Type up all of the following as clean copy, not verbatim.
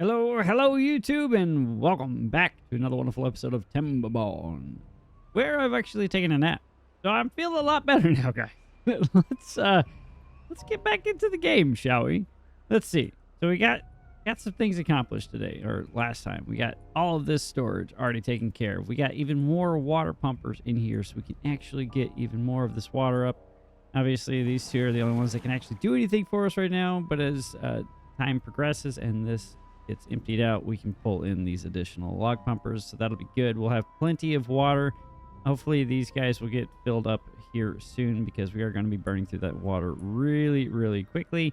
Hello, YouTube, and welcome back to another wonderful episode of Timberborn, where I've actually taken a nap. So I'm feeling a lot better now, guys. Let's get back into the game, shall we? Let's see. So we got some things accomplished today, or last time. We got all of this storage already taken care of. We got even more water pumpers in here, so we can actually get even more of this water up. Obviously, these two are the only ones that can actually do anything for us right now, but as time progresses and this gets emptied out, we can pull in these additional log pumpers, so that'll be good. We'll have plenty of water. Hopefully these guys will get filled up here soon, because we are going to be burning through that water really quickly,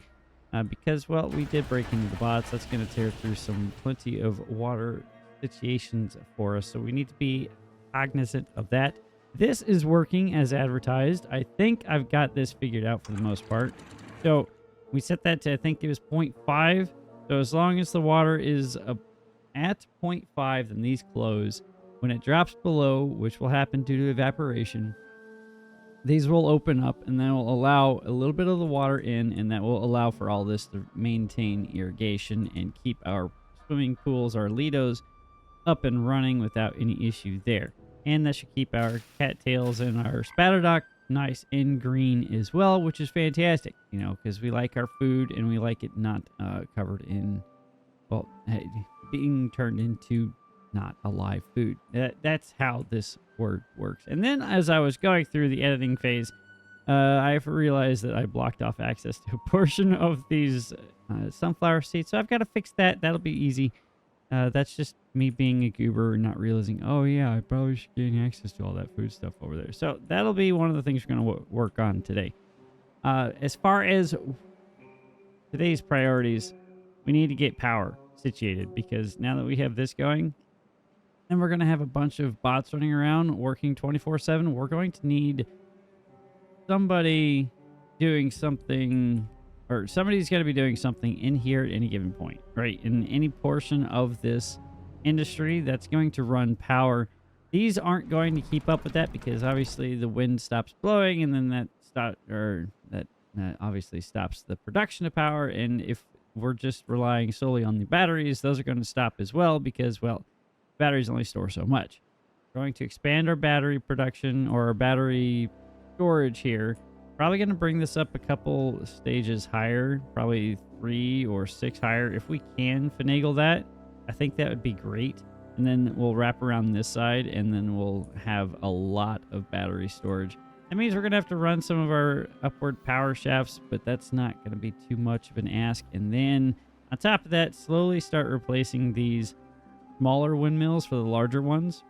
because, well, we did break into the bots. That's going to tear through plenty of water situations for us, so we need to be cognizant of that. This is working as advertised. I think I've got this figured out for the most part. So we set that to, I think it was 0.5. So as long as the water is at 0.5, then these close. When it drops below, which will happen due to evaporation, these will open up, and that will allow a little bit of the water in, and that will allow for all this to maintain irrigation and keep our swimming pools, our lidos, up and running without any issue there. And that should keep our cattails and our spatterdock nice and green as well, which is fantastic, you know, because we like our food and we like it not covered in, well, being turned into not alive food. That's how this word works. And then as I was going through the editing phase, I realized that I blocked off access to a portion of these sunflower seeds, so I've got to fix that. That'll be easy. That's just me being a goober and not realizing, oh yeah, I probably should gain access to all that food stuff over there. So that'll be one of the things we're going to work on today. As far as today's priorities, we need to get power situated, because now that we have this going, and we're going to have a bunch of bots running around working 24/7, we're going to need somebody doing something, or somebody's got to be doing something in here at any given point, right? In any portion of this industry that's going to run power. These aren't going to keep up with that, because obviously the wind stops blowing, and then that obviously stops the production of power. And if we're just relying solely on the batteries, those are going to stop as well, because, well, batteries only store so much. We're going to expand our battery production, or our battery storage here. Probably going to bring this up a couple stages higher, probably 3 or 6 higher. If we can finagle that, I think that would be great. And then we'll wrap around this side, and then we'll have a lot of battery storage. That means we're going to have to run some of our upward power shafts, but that's not going to be too much of an ask. And then on top of that, slowly start replacing these smaller windmills for the larger ones.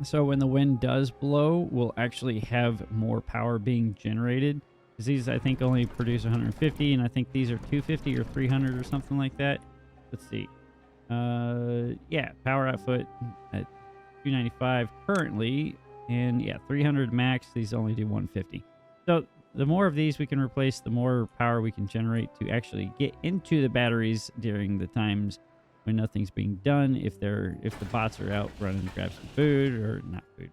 So when the wind does blow, we'll actually have more power being generated. Because these, I think, only produce 150, and I think these are 250 or 300 or something like that. Let's see. Yeah, power output at 295 currently, and yeah, 300 max. These only do 150. So the more of these we can replace, the more power we can generate to actually get into the batteries during the times when nothing's being done. If the bots are out running to grab some food, or not food,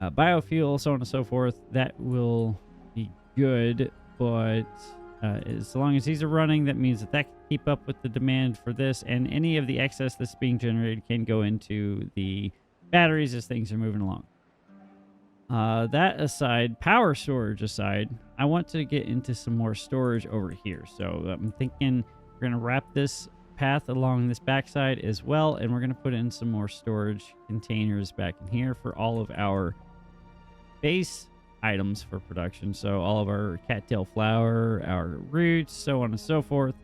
biofuel, so on and so forth, that will be good. But as long as these are running, that means that can keep up with the demand for this, and any of the excess that's being generated can go into the batteries as things are moving along. That aside, power storage aside, I want to get into some more storage over here. So I'm thinking we're going to wrap this path along this backside as well, and we're going to put in some more storage containers back in here for all of our base items for production. So all of our cattail flour, our roots, so on and so forth,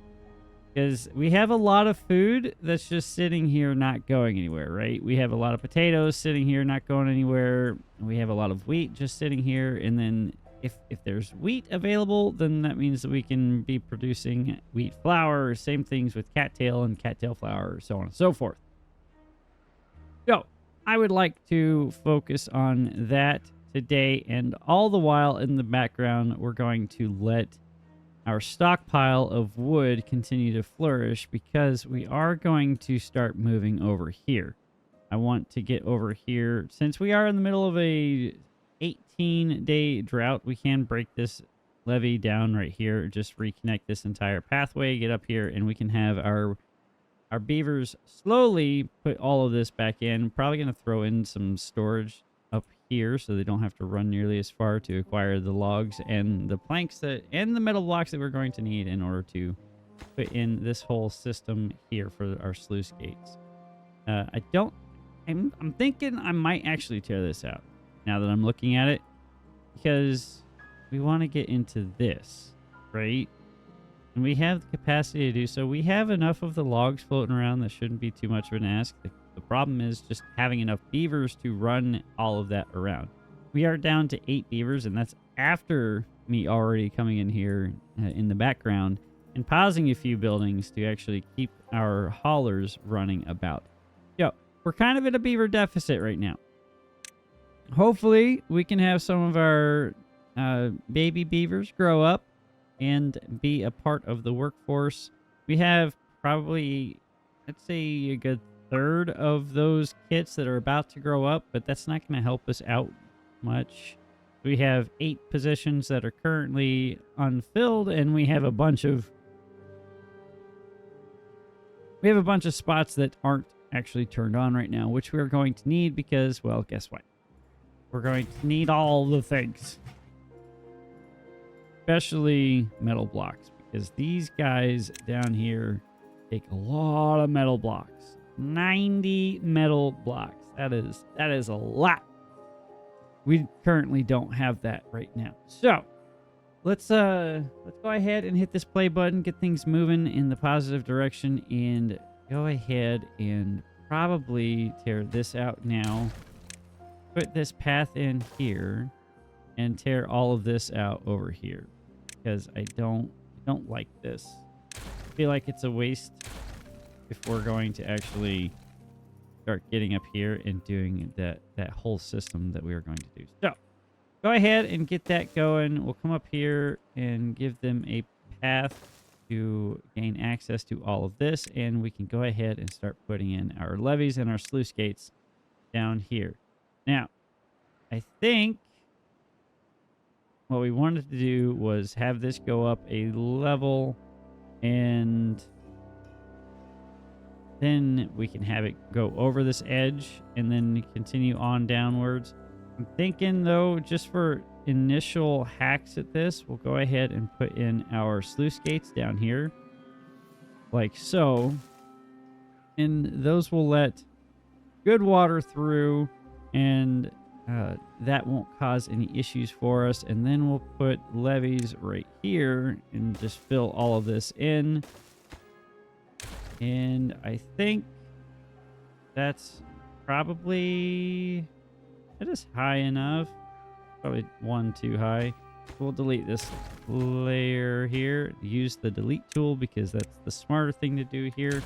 because we have a lot of food that's just sitting here not going anywhere, right? We have a lot of potatoes sitting here not going anywhere. We have a lot of wheat just sitting here, and then if there's wheat available, then that means that we can be producing wheat flour. Same things with cattail and cattail flour, so on and so forth. So I would like to focus on that today, and all the while in the background, we're going to let our stockpile of wood continue to flourish, because we are going to start moving over here. I want to get over here, since we are in the middle of a 18-day drought. We can break this levee down right here. Just reconnect this entire pathway, get up here, and we can have our beavers slowly put all of this back in. Probably going to throw in some storage up here so they don't have to run nearly as far to acquire the logs and the planks and the metal blocks that we're going to need in order to put in this whole system here for our sluice gates. I'm thinking I might actually tear this out now that I'm looking at it, because we want to get into this, right? And we have the capacity to do so. We have enough of the logs floating around. That shouldn't be too much of an ask. The problem is just having enough beavers to run all of that around. We are down to 8 beavers, and that's after me already coming in here in the background and pausing a few buildings to actually keep our haulers running about. Yo, we're kind of in a beaver deficit right now. Hopefully, we can have some of our baby beavers grow up and be a part of the workforce. We have probably, let's say, a good third of those kits that are about to grow up, but that's not going to help us out much. We have 8 positions that are currently unfilled, and we have a bunch of spots that aren't actually turned on right now, which we're going to need because, well, guess what? We're going to need all the things. Especially metal blocks, because these guys down here take a lot of metal blocks. 90 metal blocks. That is a lot. We currently don't have that right now. So let's go ahead and hit this play button, get things moving in the positive direction, and go ahead and probably tear this out now. Put this path in here and tear all of this out over here, because I don't like this. I feel like it's a waste if we're going to actually start getting up here and doing that whole system that we are going to do. So go ahead and get that going. We'll come up here and give them a path to gain access to all of this, and we can go ahead and start putting in our levees and our sluice gates down here. Now, I think what we wanted to do was have this go up a level, and then we can have it go over this edge and then continue on downwards. I'm thinking, though, just for initial hacks at this, we'll go ahead and put in our sluice gates down here, like so. And those will let good water through, and that won't cause any issues for us. And then we'll put levees right here and just fill all of this in. And I think that's probably, that is high enough. Probably one too high. We'll delete this layer here. Use the delete tool because that's the smarter thing to do here.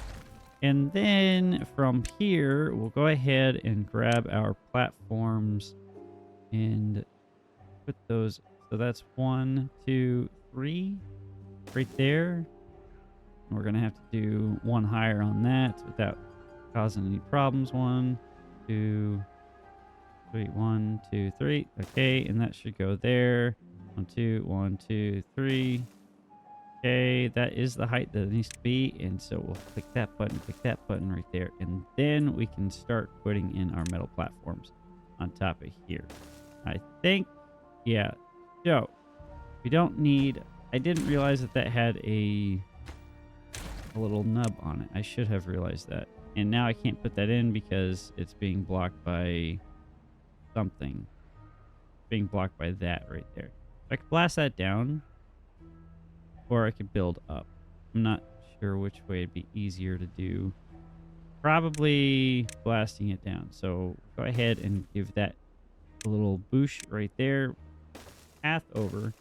And then from here, we'll go ahead and grab our platforms and put those. So that's 1, 2, 3 right there. We're going to have to do one higher on that without causing any problems. 1, 2, 3. 1, 2, 3. Okay, and that should go there. 1, 2, 1, 2, 3. Okay, that is the height that it needs to be, and so we'll click that button right there, and then we can start putting in our metal platforms on top of here. I think, yeah. So we don't need, I didn't realize that that had a little nub on it. I should have realized that, and now I can't put that in because it's being blocked by something. Being blocked by that right there. I could blast that down, or I could build up. I'm not sure which way it'd be easier to do. Probably blasting it down. So go ahead and give that a little boosh right there. Path over.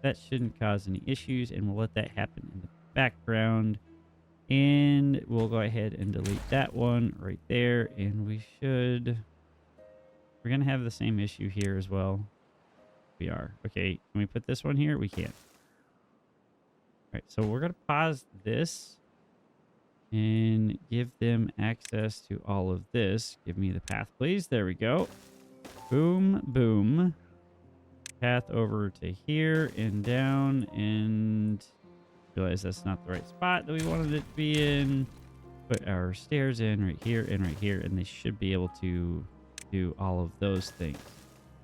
That shouldn't cause any issues, and we'll let that happen in the background. And we'll go ahead and delete that one right there, and we should... We're going to have the same issue here as well. We are. Okay, can we put this one here? We can't. All right, so we're going to pause this and give them access to all of this. Give me the path, please. There we go. Boom, boom. path over to here and down, and realize that's not the right spot that we wanted it to be in. Put our stairs in right here and right here, and they should be able to do all of those things.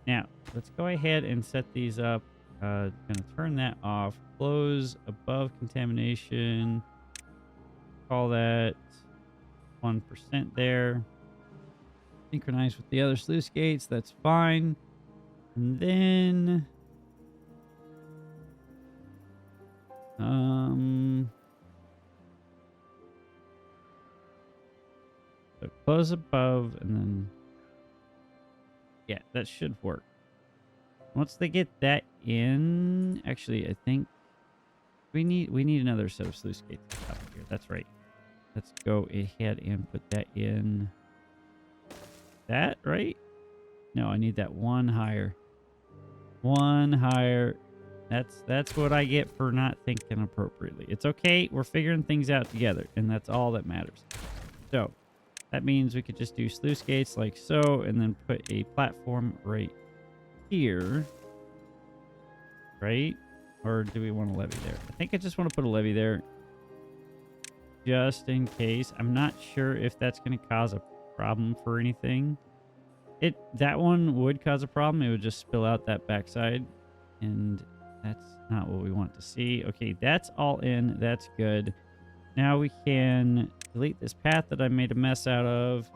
Now, let's go ahead and set these up. Gonna turn that off. Close above contamination. Call that 1% there. Synchronize with the other sluice gates. That's fine. And then so close above, and then yeah, that should work. Once they get that in, actually, I think we need another set of sluice gates on top of here. That's right. Let's go ahead and put that in. That right? No, I need that one higher. One higher. That's what I get for not thinking appropriately. It's okay. We're figuring things out together, and that's all that matters. So that means we could just do sluice gates like so, and then put a platform right here. Right? Or do we want a levee there? I think I just want to put a levee there just in case. I'm not sure if that's going to cause a problem for anything. That one would cause a problem. It would just spill out that backside, and that's not what we want to see. Okay, that's all in. That's good. Now we can delete this path that I made a mess out of,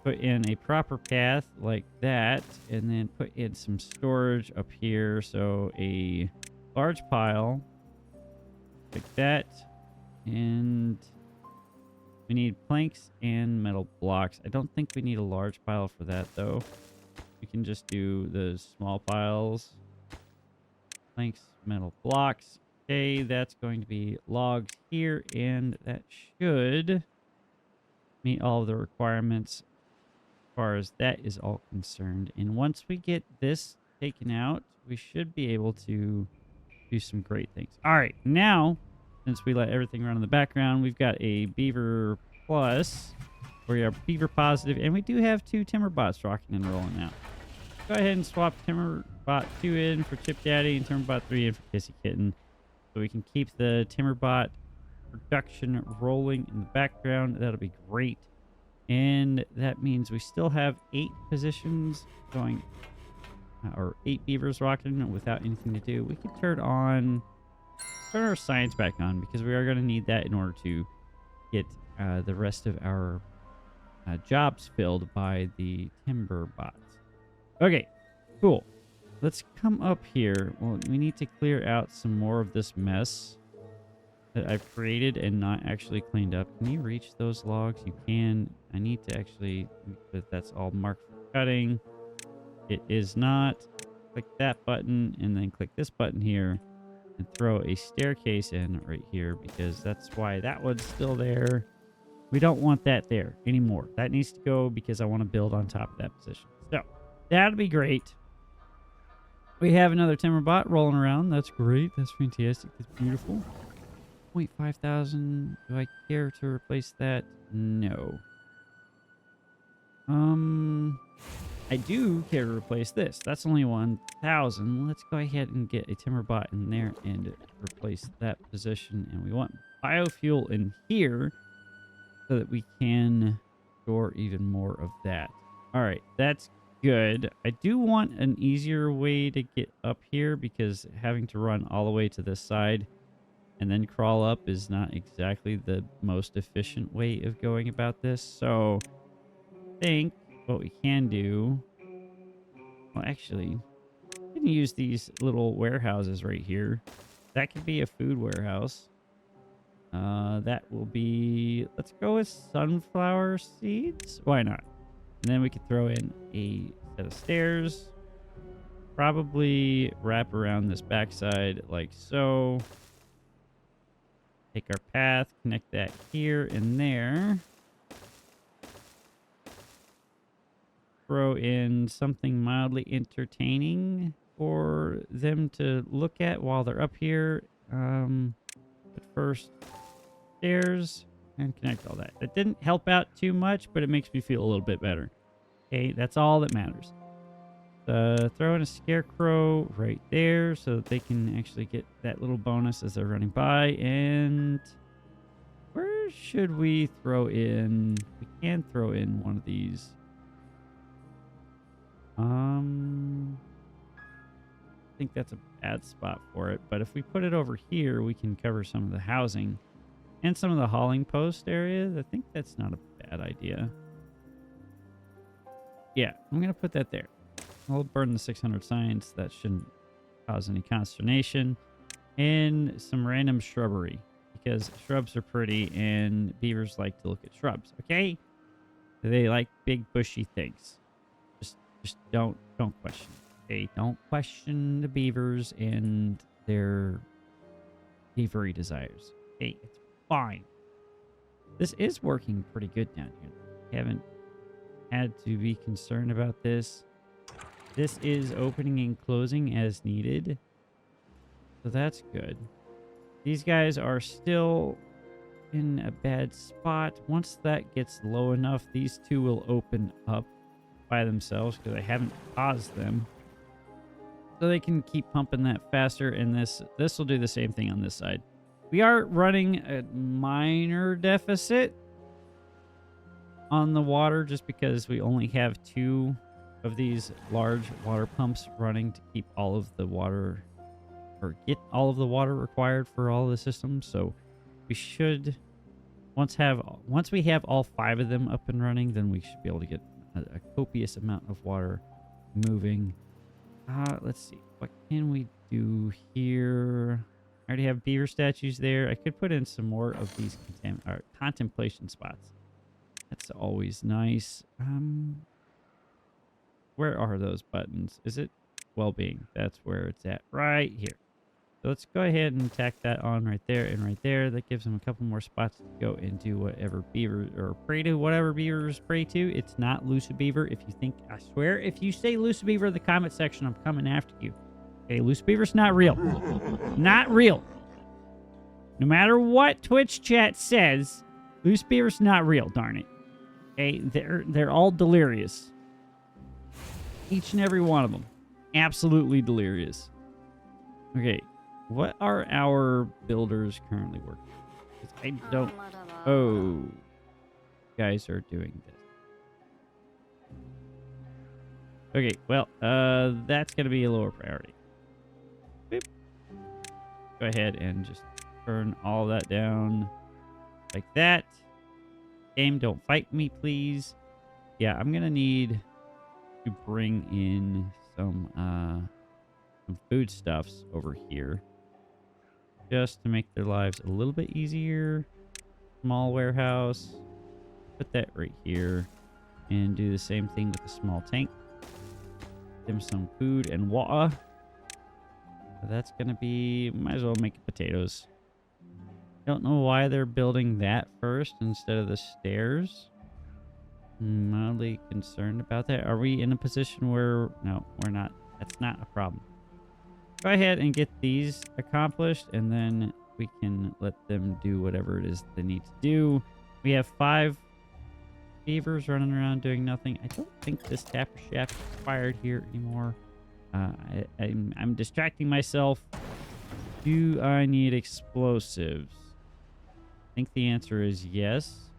put in a proper path like that, and then put in some storage up here. So a large pile like that, and we need planks and metal blocks. I don't think we need a large pile for that, though. We can just do the small piles. Planks, metal blocks. Okay, that's going to be logs here, and that should meet all of the requirements as far as that is all concerned. And once we get this taken out, we should be able to do some great things. All right, now, since we let everything run in the background, we've got a Beaver Plus. We are Beaver positive, and we do have 2 Timberbots rocking and rolling now. Go ahead and swap Timberbot 2 in for Chip Daddy and Timberbot 3 in for Kissy Kitten, so we can keep the Timberbot production rolling in the background. That'll be great. And that means we still have 8 positions going, or 8 beavers rocking without anything to do. We could turn our science back on, because we are going to need that in order to get the rest of our jobs filled by the Timberbots. Okay, cool. Let's come up here. Well, we need to clear out some more of this mess that I've created and not actually cleaned up. Can you reach those logs? You can. I need to actually, that's all marked for cutting. It is not. Click that button and then click this button here and throw a staircase in right here, because that's why that one's still there. We don't want that there anymore. That needs to go because I want to build on top of that position. So that'll be great. We have another Timberbot rolling around. That's great. That's fantastic. That's beautiful. 0.5,000. Do I care to replace that? No. I do care to replace this. That's only 1,000. Let's go ahead and get a Timberbot in there and replace that position. And we want biofuel in here so that we can store even more of that. All right, that's good. I do want an easier way to get up here, because having to run all the way to this side and then crawl up is not exactly the most efficient way of going about this. So I think what we can do, well, actually, we can use these little warehouses right here. That could be a food warehouse. That will be, let's go with sunflower seeds. Why not? And then we could throw in a set of stairs. Probably wrap around this backside like so. Take our path, connect that here and there. Throw in something mildly entertaining for them to look at while they're up here. But first, stairs and connect all that. That didn't help out too much, but it makes me feel a little bit better. Okay, that's all that matters. throw in a scarecrow right there so that they can actually get that little bonus as they're running by. And where should we throw in? We can throw in one of these. I think that's a bad spot for it. But if we put it over here, we can cover some of the housing and some of the hauling post areas. I think that's not a bad idea. Yeah, I'm going to put that there. I'll burn the 600 signs. That shouldn't cause any consternation. And some random shrubbery, because shrubs are pretty and beavers like to look at shrubs, okay? They like big bushy things. Just don't question. Okay, don't question the beavers and their beavery desires. Okay, it's fine. This is working pretty good down here. Haven't had to be concerned about this. This is opening and closing as needed. So that's good. These guys are still in a bad spot. Once that gets low enough, these two will open up by themselves because I haven't paused them. So they can keep pumping that faster, and this will do the same thing on this side. We are running a minor deficit on the water just because we only have 2 of these large water pumps running to keep all of the water, or get all of the water required for all the systems. So we should, once we have all 5 of them up and running, then we should be able to get a copious amount of water moving. Let's see, what can we do here? I already have beaver statues there. I could put in some more of these contemplation spots. That's always nice. Where are those buttons? Is it well-being? That's where it's at, right here. So let's go ahead and tack that on right there and right there. That gives them a couple more spots to go into whatever beaver, or pray to whatever beavers pray to. It's not Lucibeaver. If you think, I swear, if you say Lucibeaver in the comment section, I'm coming after you. Okay, Lucibeaver's not real. Not real. No matter what Twitch chat says, Lucibeaver's not real, darn it. Okay, they're all delirious. Each and every one of them. Absolutely delirious. Okay, what are our builders currently working? I don't... Oh, guys are doing this. Okay, well, that's going to be a lower priority. Boop. Go ahead and just turn all that down like that. Game, don't fight me, please. Yeah, I'm going to need to bring in some foodstuffs over here just to make their lives a little bit easier. Small warehouse. Put that right here and do the same thing with the small tank. Give them some food and water. That's gonna be, might as well make potatoes. Don't know why they're building that first instead of the stairs. Mildly concerned about that. Are we in a position where... No, we're not. That's not a problem. Go ahead and get these accomplished, and then we can let them do whatever it is they need to do. We have 5 beavers running around doing nothing. I don't think this tapper shaft is required here anymore. I'm distracting myself. Do I need explosives? I think the answer is yes.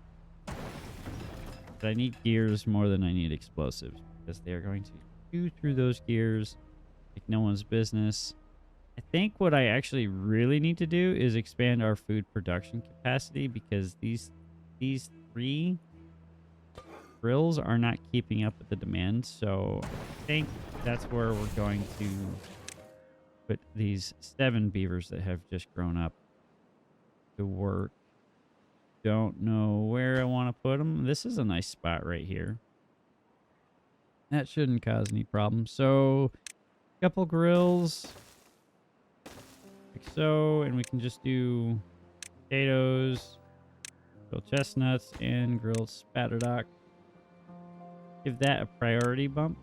But I need gears more than I need explosives, because they are going to chew through those gears like no one's business. I think what I actually really need to do is expand our food production capacity, because these 3 grills are not keeping up with the demand. So I think that's where we're going to put these 7 beavers that have just grown up to work. Don't know where I want to put them. This is a nice spot right here. That shouldn't cause any problems. So, a couple grills. Like so. And we can just do potatoes, grilled chestnuts, and grilled spatterdock. Give that a priority bump.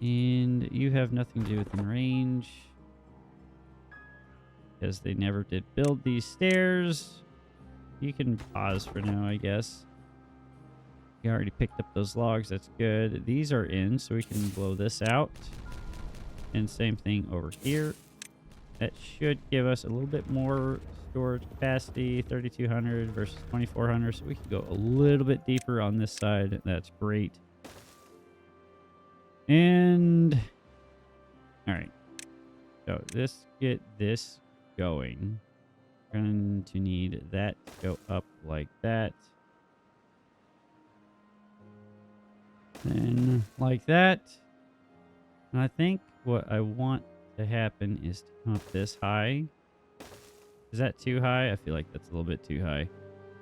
And you have nothing to do within range, because they never did build these stairs. You can pause for now, I guess. We already picked up those logs. That's good. These are in, so we can blow this out. And same thing over here. That should give us a little bit more storage capacity, 3,200 versus 2,400. So we can go a little bit deeper on this side. That's great. And all right. So let's get this going. We're going to need that to go up like that. Then like that. And I think what I want to happen is to come up this high. Is that too high? I feel like that's a little bit too high.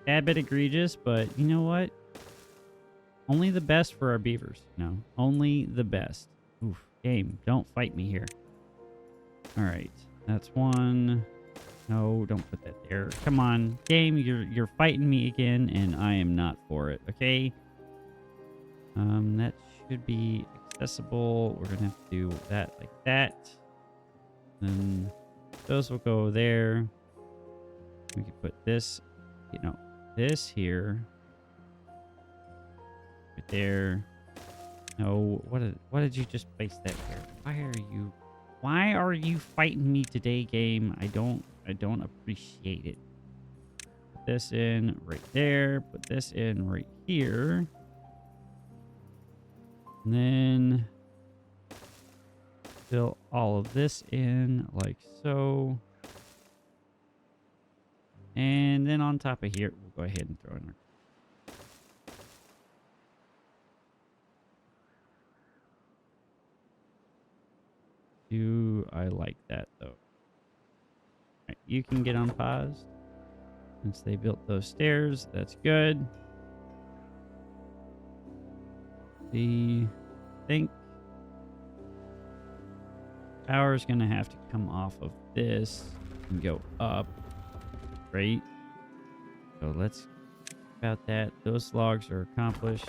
A bit egregious, but you know what? Only the best for our beavers. No, only the best. Oof, game, don't fight me here. All right, that's one. No, don't put that there. Come on, game, you're fighting me again, and I am not for it. Okay. That should be accessible. We're gonna have to do that like that. Then those will go there. We can put this, you know, this here. Right there. No, what did you just place that here? Why are you fighting me today, game? I don't appreciate it. Put this in right there. Put this in right here. And then fill all of this in like so. And then on top of here, we'll go ahead and throw in our... Do I like that though? All right, you can get unpaused. Since they built those stairs, that's good. I think power is going to have to come off of this and go up. Right? So let's about that. Those logs are accomplished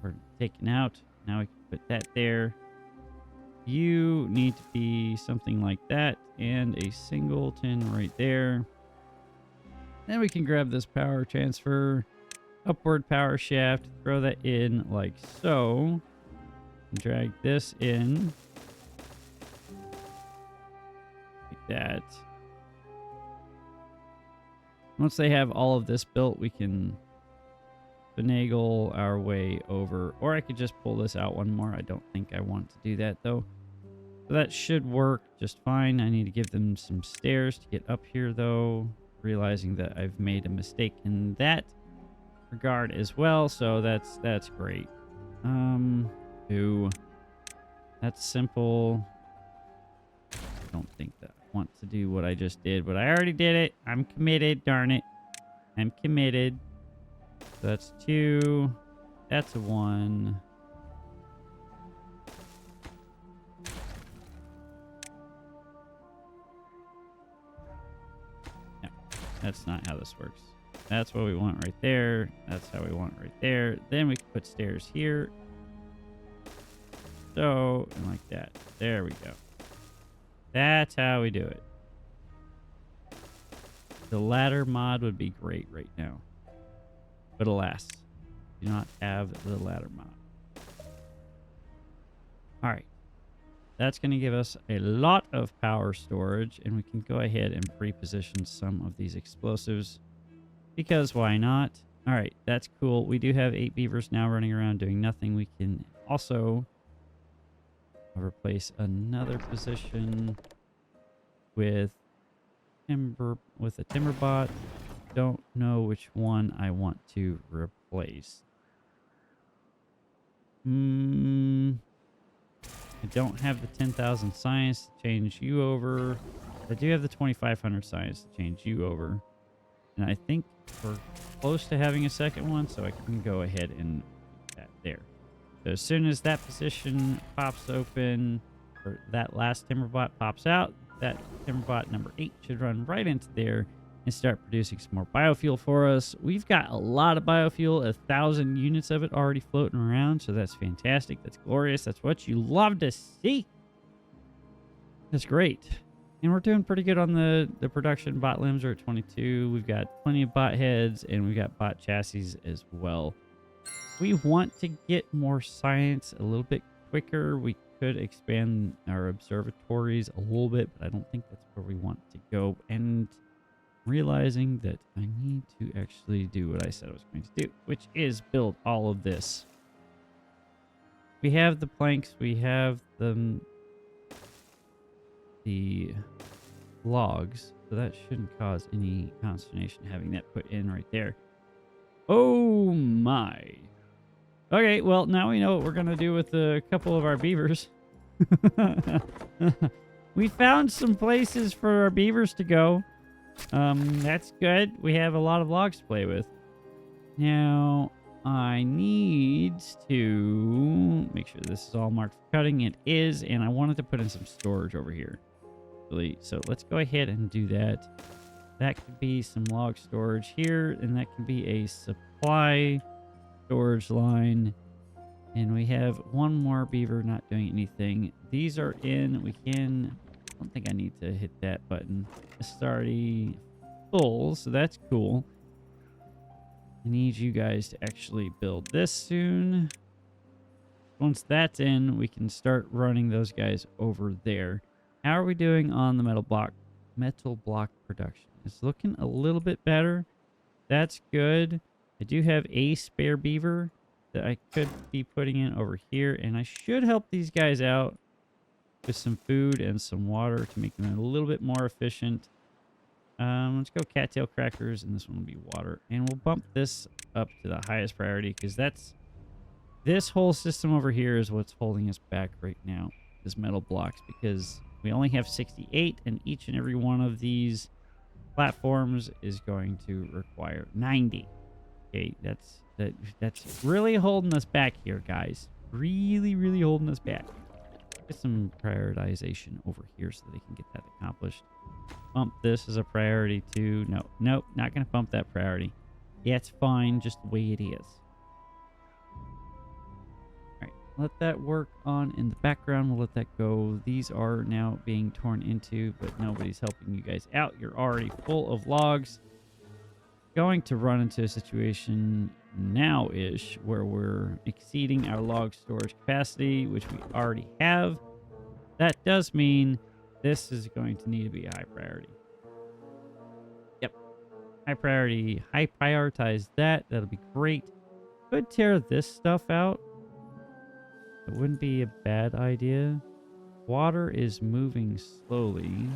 or taken out. Now we can put that there. You need to be something like that and a singleton right there. Then we can grab this power transfer, upward power shaft, throw that in like so. Drag this in like that. Once they have all of this built, we can finagle our way over. Or I could just pull this out one more. I don't think I want to do that, though. So that should work just fine. I need to give them some stairs to get up here, though. Realizing that I've made a mistake in that regard as well. So that's great. That's simple. I don't think that I want to do what I just did, but I already did it. I'm committed, darn it. I'm committed. So that's 2. That's a 1. No, that's not how this works. That's what we want right there. That's how we want right there. Then we can put stairs here. So, and like that. There we go. That's how we do it. The ladder mod would be great right now. But alas, do not have the ladder mod. All right. That's going to give us a lot of power storage, and we can go ahead and pre-position some of these explosives. Because why not? All right, that's cool. We do have 8 beavers now running around doing nothing. We can also replace another position with a Timberbot. Don't know which one I want to replace. I don't have the 10,000 science to change you over. I do have the 2,500 science to change you over. And I think we're close to having a second one, so I can go ahead and put that there. So as soon as that position pops open, or that last Timberbot pops out, that Timberbot number 8 should run right into there and start producing some more biofuel for us. We've got a lot of biofuel, 1,000 units of it already floating around, so that's fantastic. That's glorious. That's what you love to see. That's great. And we're doing pretty good on the production. Bot limbs are at 22. We've got plenty of bot heads, and we've got bot chassis as well. we want to get more science a little bit quicker, we could expand our observatories a little bit, but I don't think that's where we want to go. And realizing that I need to actually do what I said I was going to do, which is build all of this. We have the planks, we have the logs, so that shouldn't cause any consternation having that put in right there. Oh my. Okay, well, now we know what we're going to do with a couple of our beavers. We found some places for our beavers to go. That's good. We have a lot of logs to play with. Now, I need to make sure this is all marked for cutting. It is, and I wanted to put in some storage over here. So let's go ahead and do that. That could be some log storage here, and that can be a supply storage line. And we have one more beaver not doing anything. These are in. We can... I don't think I need to hit that button. It's already full, so that's cool. I need you guys to actually build this soon. Once that's in, we can start running those guys over there. How are we doing on the metal block production? It's looking a little bit better. That's good. I do have a spare beaver that I could be putting in over here, and I should help these guys out with some food and some water to make them a little bit more efficient. Let's go cattail crackers, and this one will be water. And we'll bump this up to the highest priority, because this whole system over here is what's holding us back right now, is metal blocks, because we only have 68, and each and every one of these platforms is going to require 90. Okay, that's really holding us back here, guys. Really holding us back. Get some prioritization over here so they can get that accomplished. Bump this as a priority too. Nope, not gonna bump that priority. Yeah, it's fine, just the way it is. Alright, let that work on in the background. We'll let that go. These are now being torn into, but nobody's helping you guys out. You're already full of logs. Going to run into a situation now-ish where we're exceeding our log storage capacity, which we already have. That does mean this is going to need to be a high priority. Yep. High priority. High prioritize that. That'll be great. Could tear this stuff out. It wouldn't be a bad idea. Water is moving slowly. You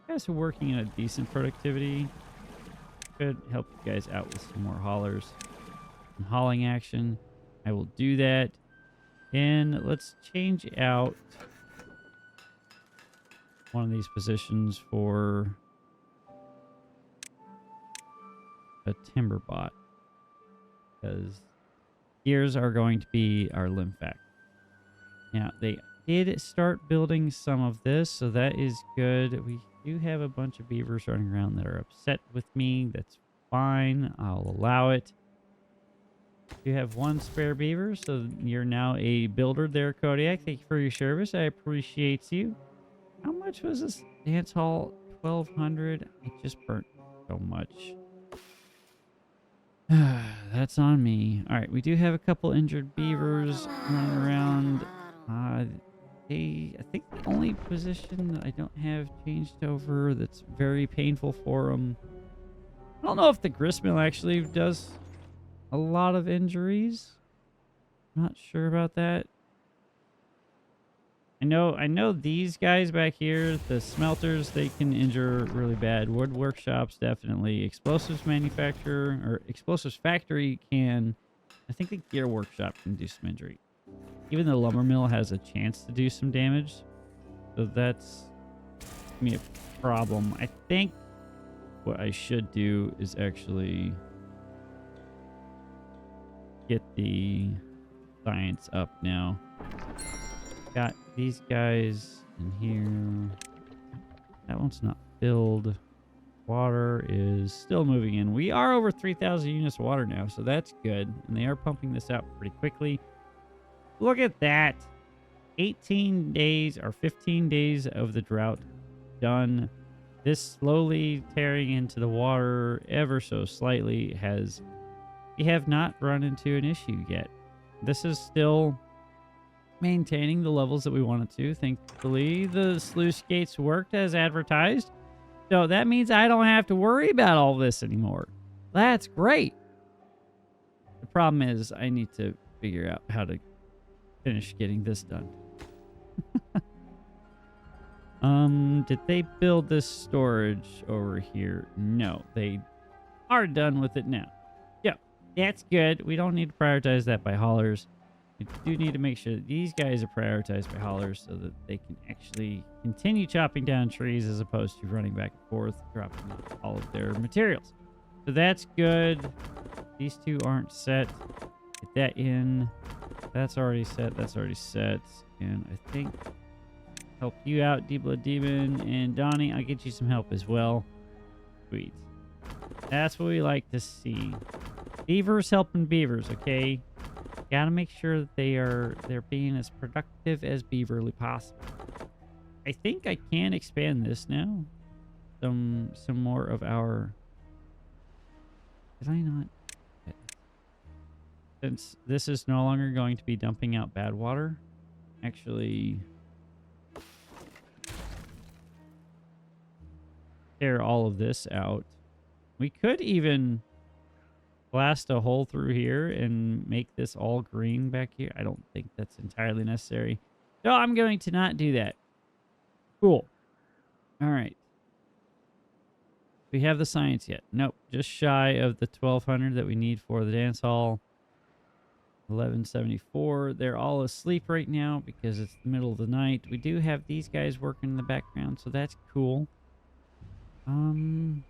guys are working at a decent productivity. Could help you guys out with some more haulers. Some hauling action. I will do that. And let's change out one of these positions for a Timberbot, because gears are going to be our limb fact. Now, they did start building some of this, so that is good. We do have a bunch of beavers running around that are upset with me. That's fine. I'll allow it. You have one spare beaver, so you're now a builder there, Kodiak. Thank you for your service. I appreciate you. How much was this dance hall? 1,200. I just burnt so much. That's on me. All right, we do have a couple injured beavers running around. I think the only position that I don't have changed over that's very painful for them. I don't know if the gristmill actually does a lot of injuries. Not sure about that. I know these guys back here, the smelters, they can injure really bad. Wood workshops, definitely. Explosives manufacturer, or explosives factory can... I think the gear workshop can do some injury. Even the lumber mill has a chance to do some damage. So that's me a problem. I think what I should do is actually get the science up now. Got these guys in here. That one's not filled. Water is still moving in. We are over 3,000 units of water now, so that's good. And they are pumping this out pretty quickly. Look at that. 18 days or 15 days of the drought done. This slowly tearing into the water ever so slightly has we have not run into an issue yet. This is still maintaining the levels that we wanted to. Thankfully, the sluice gates worked as advertised. So that means I don't have to worry about all this anymore. That's great. The problem is I need to figure out how to finish getting this done. Did they build this storage over here? No, they are done with it now. Yeah, that's good. We don't need to prioritize that by haulers. We do need to make sure that these guys are prioritized by haulers so that they can actually continue chopping down trees as opposed to running back and forth, dropping off all of their materials. So that's good. These two aren't set. Get that in. That's already set. That's already set. And I think help you out, D-Blood Demon. And Donnie, I'll get you some help as well. Sweet. That's what we like to see. Beavers helping beavers, okay? Gotta make sure that they're being as productive as beaverly possible. I think I can expand this now. Some more of our... Did I not? Since this is no longer going to be dumping out bad water, actually tear all of this out. We could even blast a hole through here and make this all green back here. I don't think that's entirely necessary. So I'm going to not do that. Cool. All right. We have the science yet? Nope. Just shy of the 1200 that we need for the dance hall. 1174. They're all asleep right now because it's the middle of the night. We do have these guys working in the background, so that's cool. You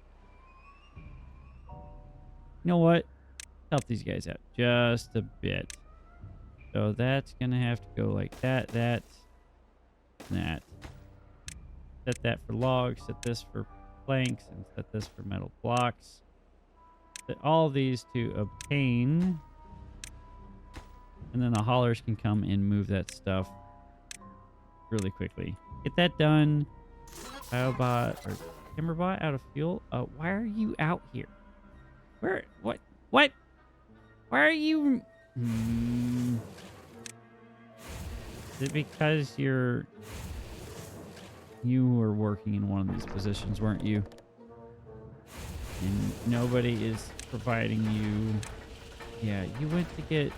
know what? Help these guys out just a bit. So that's gonna have to go like that, that. Set that for logs, set this for planks, and set this for metal blocks. Set all these to obtain. And then the haulers can come and move that stuff really quickly. Get that done. Biobot or Timberbot out of fuel. Why are you out here? Where? What? Why are you? Is it because you were working in one of these positions, weren't you? And nobody is providing you. Yeah, you went to get.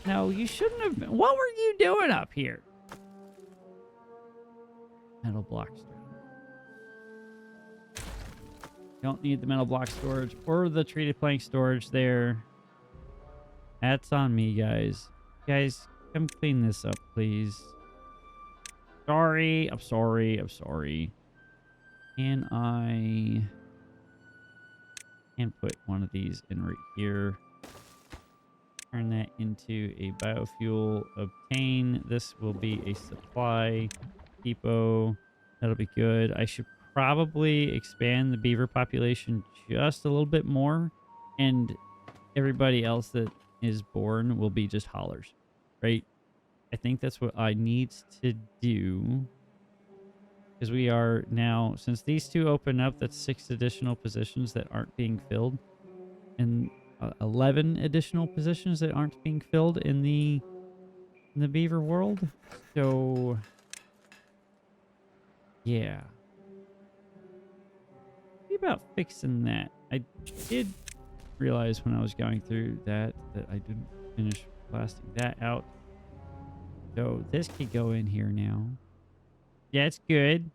No, you shouldn't have been. What were you doing up here? Metal block storage. Don't need the metal block storage or the treated plank storage there. That's on me, guys. Guys, come clean this up, please. Sorry. I'm sorry. I'm sorry. Can I put one of these in right here? Turn that into a biofuel. Obtain. This will be a supply depot. That'll be good. I should probably expand the beaver population just a little bit more, and everybody else that is born will be just haulers, right? I think that's what I need to do, because we are now, since these two open up, that's 6 additional positions that aren't being filled, and 11 additional positions that aren't being filled in the beaver world. So yeah, what about fixing that? I did realize when I was going through that I didn't finish blasting that out. So this could go in here now. Yeah, it's good.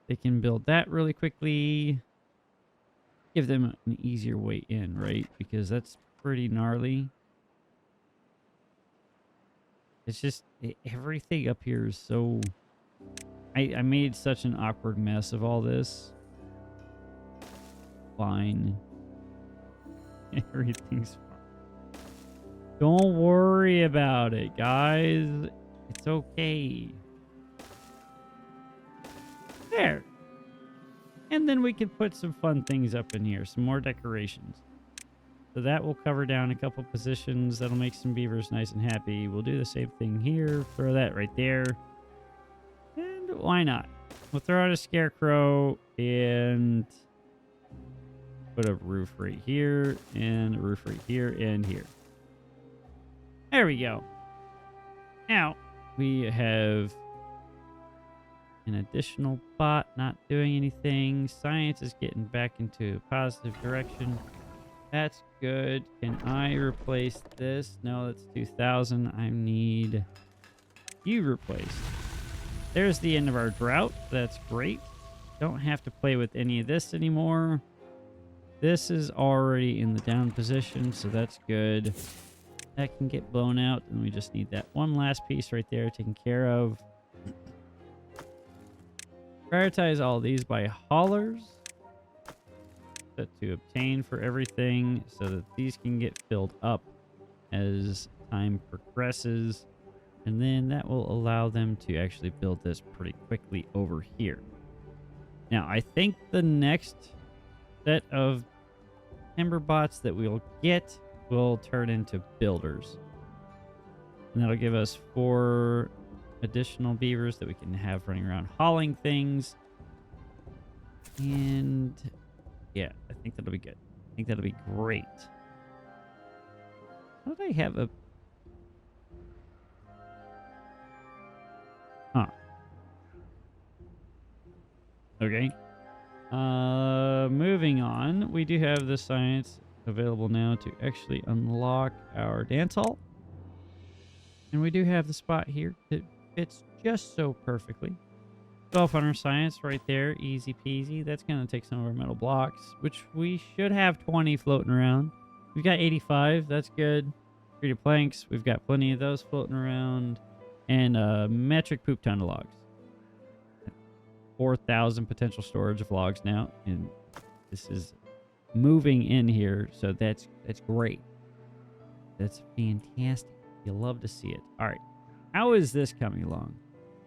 They can build that really quickly. Give them an easier way in, right? Because that's pretty gnarly. It's just everything up here is so... I made such an awkward mess of all this. Fine. Everything's fine. Don't worry about it, guys. It's okay. There. And then we can put some fun things up in here. Some more decorations. So that will cover down a couple positions. That'll make some beavers nice and happy. We'll do the same thing here. Throw that right there. And why not? We'll throw out a scarecrow and put a roof right here and a roof right here and here. There we go. Now we have an additional bot not doing anything. Science is getting back into a positive direction. That's good. Can I replace this? No, that's 2,000. I need you replaced. There's the end of our drought. That's great. Don't have to play with any of this anymore. This is already in the down position, so that's good. That can get blown out, and we just need that one last piece right there taken care of. Prioritize all these by haulers to obtain for everything so that these can get filled up as time progresses. And then that will allow them to actually build this pretty quickly over here. Now, I think the next set of Timberbots that we'll get will turn into builders. And that'll give us 4 additional beavers that we can have running around hauling things. And yeah, I think that'll be good. I think that'll be great. How did I have a... Huh. Okay. Moving on. We do have the science available now to actually unlock our dance hall. And we do have the spot here that fits just so perfectly. 1200 science right there. Easy peasy. That's going to take some of our metal blocks, which we should have 20 floating around. We've got 85. That's good. Treated planks. We've got plenty of those floating around. And metric poop ton of logs. 4,000 potential storage of logs now. And this is moving in here. So that's great. That's fantastic. You'll love to see it. All right. How is this coming along?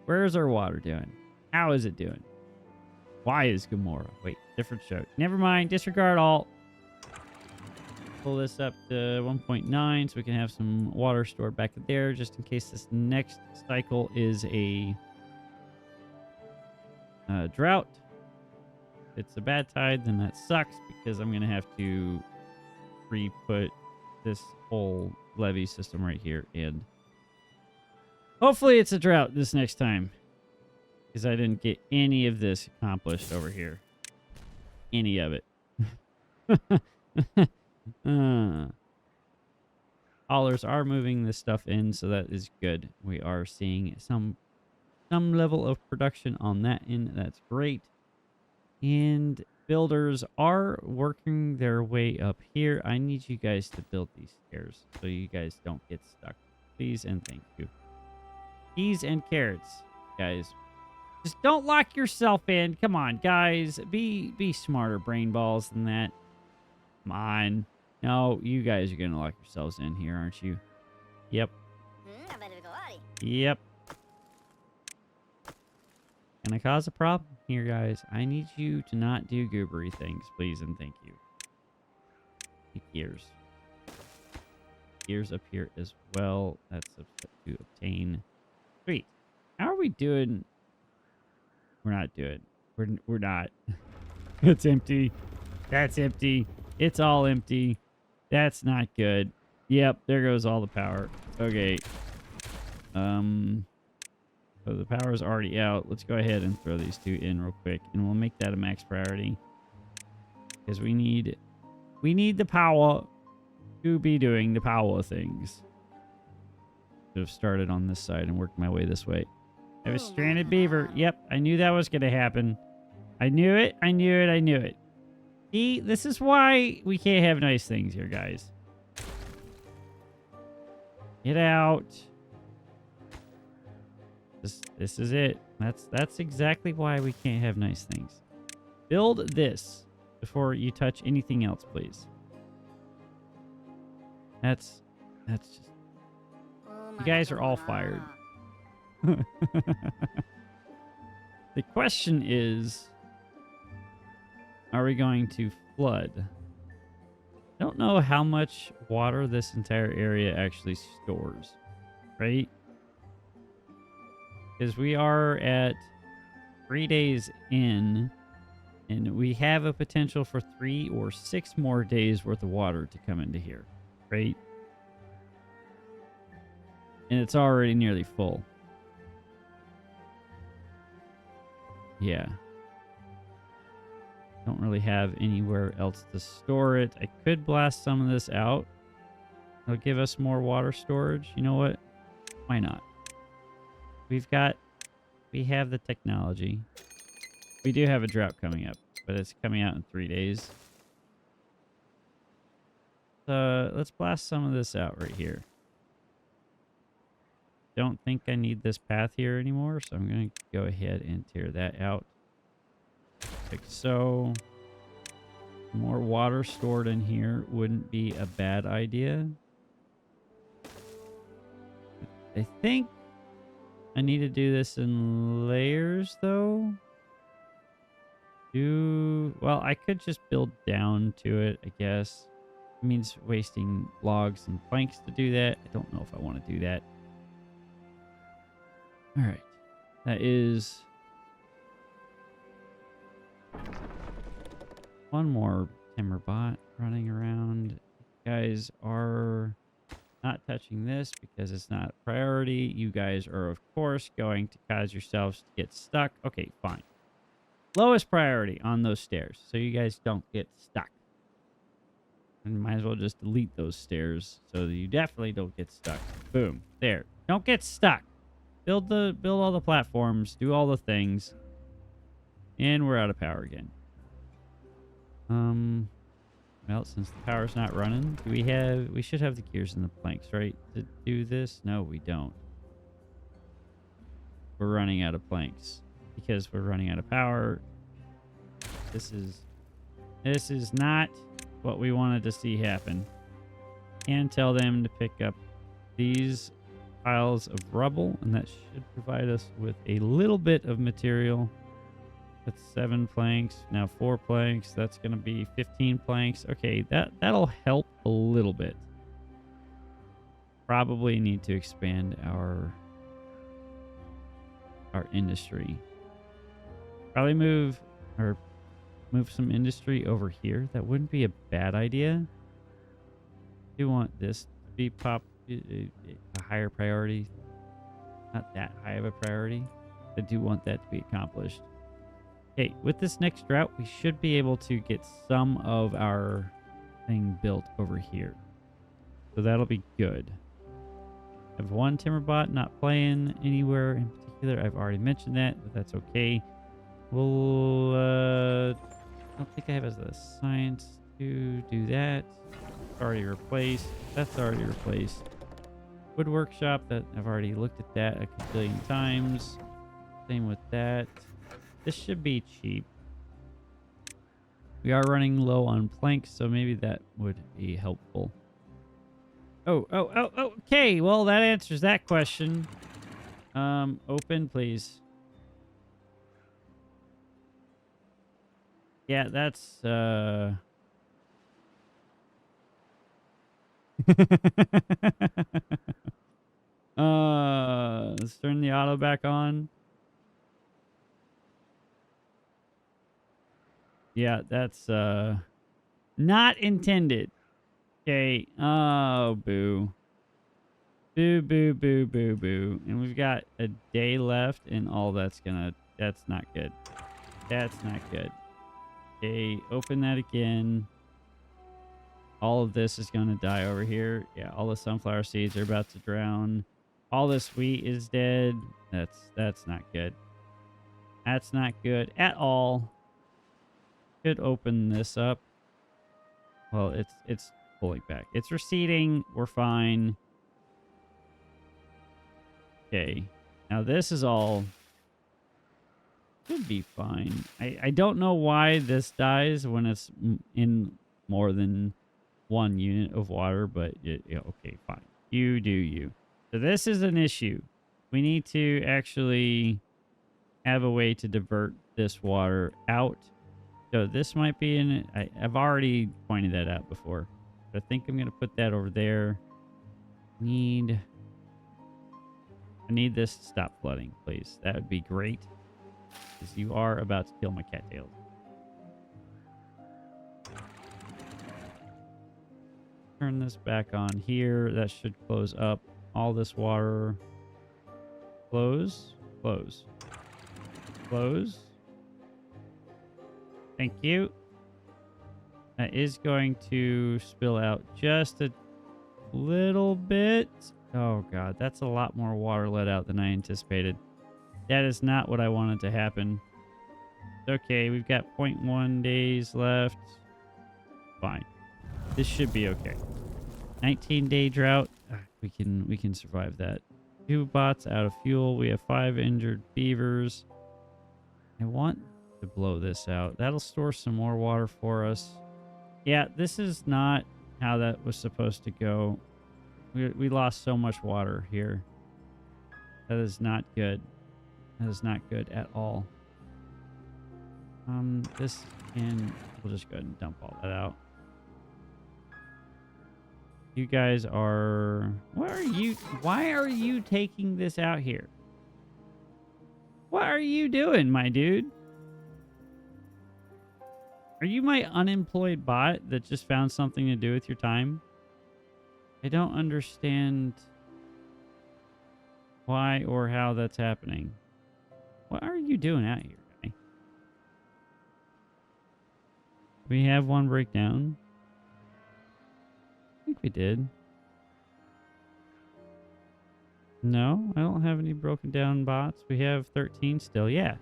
Where's our water doing? How is it doing? Why is Gamora? Wait, different show. Never mind. Disregard all. Pull this up to 1.9 so we can have some water stored back there just in case this next cycle is a drought. If it's a bad tide, then that sucks because I'm going to have to re-put this whole levee system right here. And hopefully it's a drought this next time. Because I didn't get any of this accomplished over here. Any of it. Haulers are moving this stuff in, so that is good. We are seeing some level of production on that end. That's great. And builders are working their way up here. I need you guys to build these stairs so you guys don't get stuck. Please and thank you. Peas and carrots, guys. Just don't lock yourself in. Come on, guys. Be smarter brain balls than that. Come on. No, you guys are going to lock yourselves in here, aren't you? Yep. Yep. Can I cause a problem here, guys? I need you to not do goobery things, please and thank you. Gears. Gears up here as well. That's to obtain. Sweet. How are we doing? We're not doing. We're not. It's empty. That's empty. It's all empty. That's not good. Yep, there goes all the power. Okay. So the power is already out. Let's go ahead and throw these 2 in real quick, and we'll make that a max priority because we need the power to be doing the power things. Should have started on this side and worked my way this way. I have a stranded beaver. Yep, I knew that was going to happen. I knew it. I knew it. I knew it. See, this is why we can't have nice things here, guys. Get out. This is it. That's exactly why we can't have nice things. Build this before you touch anything else, please. That's just... You guys are all fired. The question is, are we going to flood? I don't know how much water this entire area actually stores, right? Because we are at 3 days in, And we have a potential for 3 or 6 more days worth of water to come into here, right? And it's already nearly full. Yeah. Don't really have anywhere else to store it. I could blast some of this out. It'll give us more water storage. You know what? Why not? We have the technology. We do have a drought coming up, but it's coming out in 3 days. Let's blast some of this out right here. Don't think I need this path here anymore, so I'm going to go ahead and tear that out. Like so. More water stored in here wouldn't be a bad idea. I think I need to do this in layers, though. Well, I could just build down to it, I guess. It means wasting logs and planks to do that. I don't know if I want to do that. All right. That is one more Timberbot running around. You guys are not touching this because it's not a priority. You guys are, of course, going to cause yourselves to get stuck. Okay, fine. Lowest priority on those stairs, so you guys don't get stuck. And might as well just delete those stairs so that you definitely don't get stuck. Boom. There. Don't get stuck. Build all the platforms, do all the things. And we're out of power again. Well, since the power's not running, we should have the gears and the planks, right? To do this? No, we don't. We're running out of planks because we're running out of power. This is not what we wanted to see happen. And tell them to pick up these piles of rubble, and that should provide us with a little bit of material. That's 7 planks. Now 4 planks. That's going to be 15 planks. Okay, that'll help a little bit. Probably need to expand our industry. Probably move some industry over here. That wouldn't be a bad idea. I do want this to be a higher priority. Not that high of a priority. I do want that to be accomplished. Okay, with this next drought, we should be able to get some of our thing built over here. So that'll be good. I have one Timberbot not playing anywhere in particular. I've already mentioned that, but that's okay. We'll, I don't think I have as a science to do that. Already replaced. That's already replaced. Wood workshop, that I've already looked at that a gazillion times. Same with that. This should be cheap. We are running low on planks, so maybe that would be helpful. Oh, okay. Well, that answers that question. Open, please. Yeah, that's, let's turn the auto back on. Yeah, that's not intended. Okay. Oh, boo. Boo, boo, boo, boo, boo. And we've got a day left, and all that's not good. That's not good. Okay, open that again. All of this is going to die over here. Yeah, all the sunflower seeds are about to drown. All this wheat is dead. That's not good. That's not good at all. Could open this up. Well, it's pulling back. It's receding. We're fine. Okay. Now this is all should be fine. I don't know why this dies when it's in more than 1 unit of water, but okay, fine. You do you. So this is an issue. We need to actually have a way to divert this water out. So this might be I've already pointed that out before. But I think I'm going to put that over there. I need this to stop flooding, please. That would be great. Because you are about to kill my cattails. turn this back on here. That should close up all this water. Close, close, close. Thank you. That is going to spill out just a little bit. Oh god, that's a lot more water let out than I anticipated. That is not what I wanted to happen. Okay, we've got 0.1 days left. Fine. This should be okay. 19-day drought. We can survive that. 2 bots out of fuel. We have 5 injured beavers. I want to blow this out. That'll store some more water for us. Yeah, this is not how that was supposed to go. We lost so much water here. That is not good. That is not good at all. This can... We'll just go ahead and dump all that out. You guys are... Why are you taking this out here? What are you doing, my dude? Are you my unemployed bot that just found something to do with your time? I don't understand why or how that's happening. What are you doing out here, guy? We have one breakdown. I think we did. No, I don't have any broken down bots. We have 13 still. Yeah.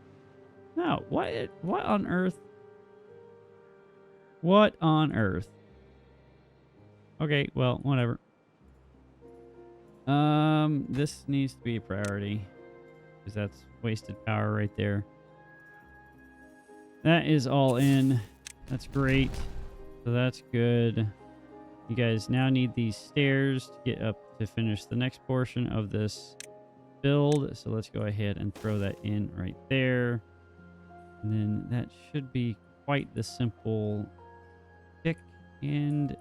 No, what on earth? What on earth? Okay, well, whatever. This needs to be a priority because that's wasted power right there. That is all in. That's great. So that's good. You guys now need these stairs to get up to finish the next portion of this build. So let's go ahead and throw that in right there. And then that should be quite the simple pick. And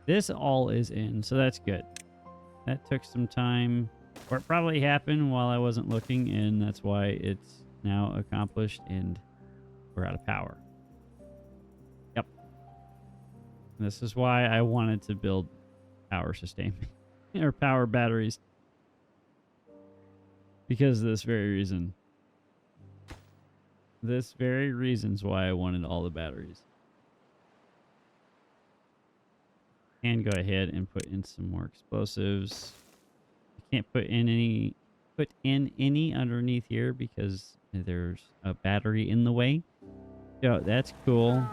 this all is in, so that's good. That took some time, or it probably happened while I wasn't looking, and that's why it's now accomplished and we're out of power. Yep. This is why I wanted to build power sustainment or power batteries. Because of this very reason. This very reason's why I wanted all the batteries. And go ahead and put in some more explosives. I can't put in any underneath here because there's a battery in the way. So that's cool.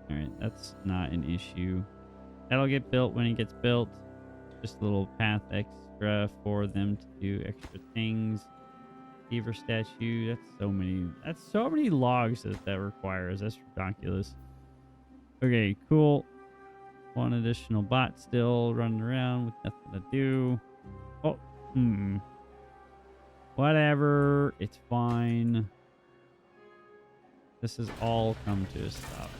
Alright, that's not an issue. That'll get built when it gets built. Just a little path extra for them to do extra things. Beaver statue. That's so many logs that requires. That's ridiculous. Okay, cool. One additional bot still running around with nothing to do. Oh, whatever. It's fine. This has all come to a stop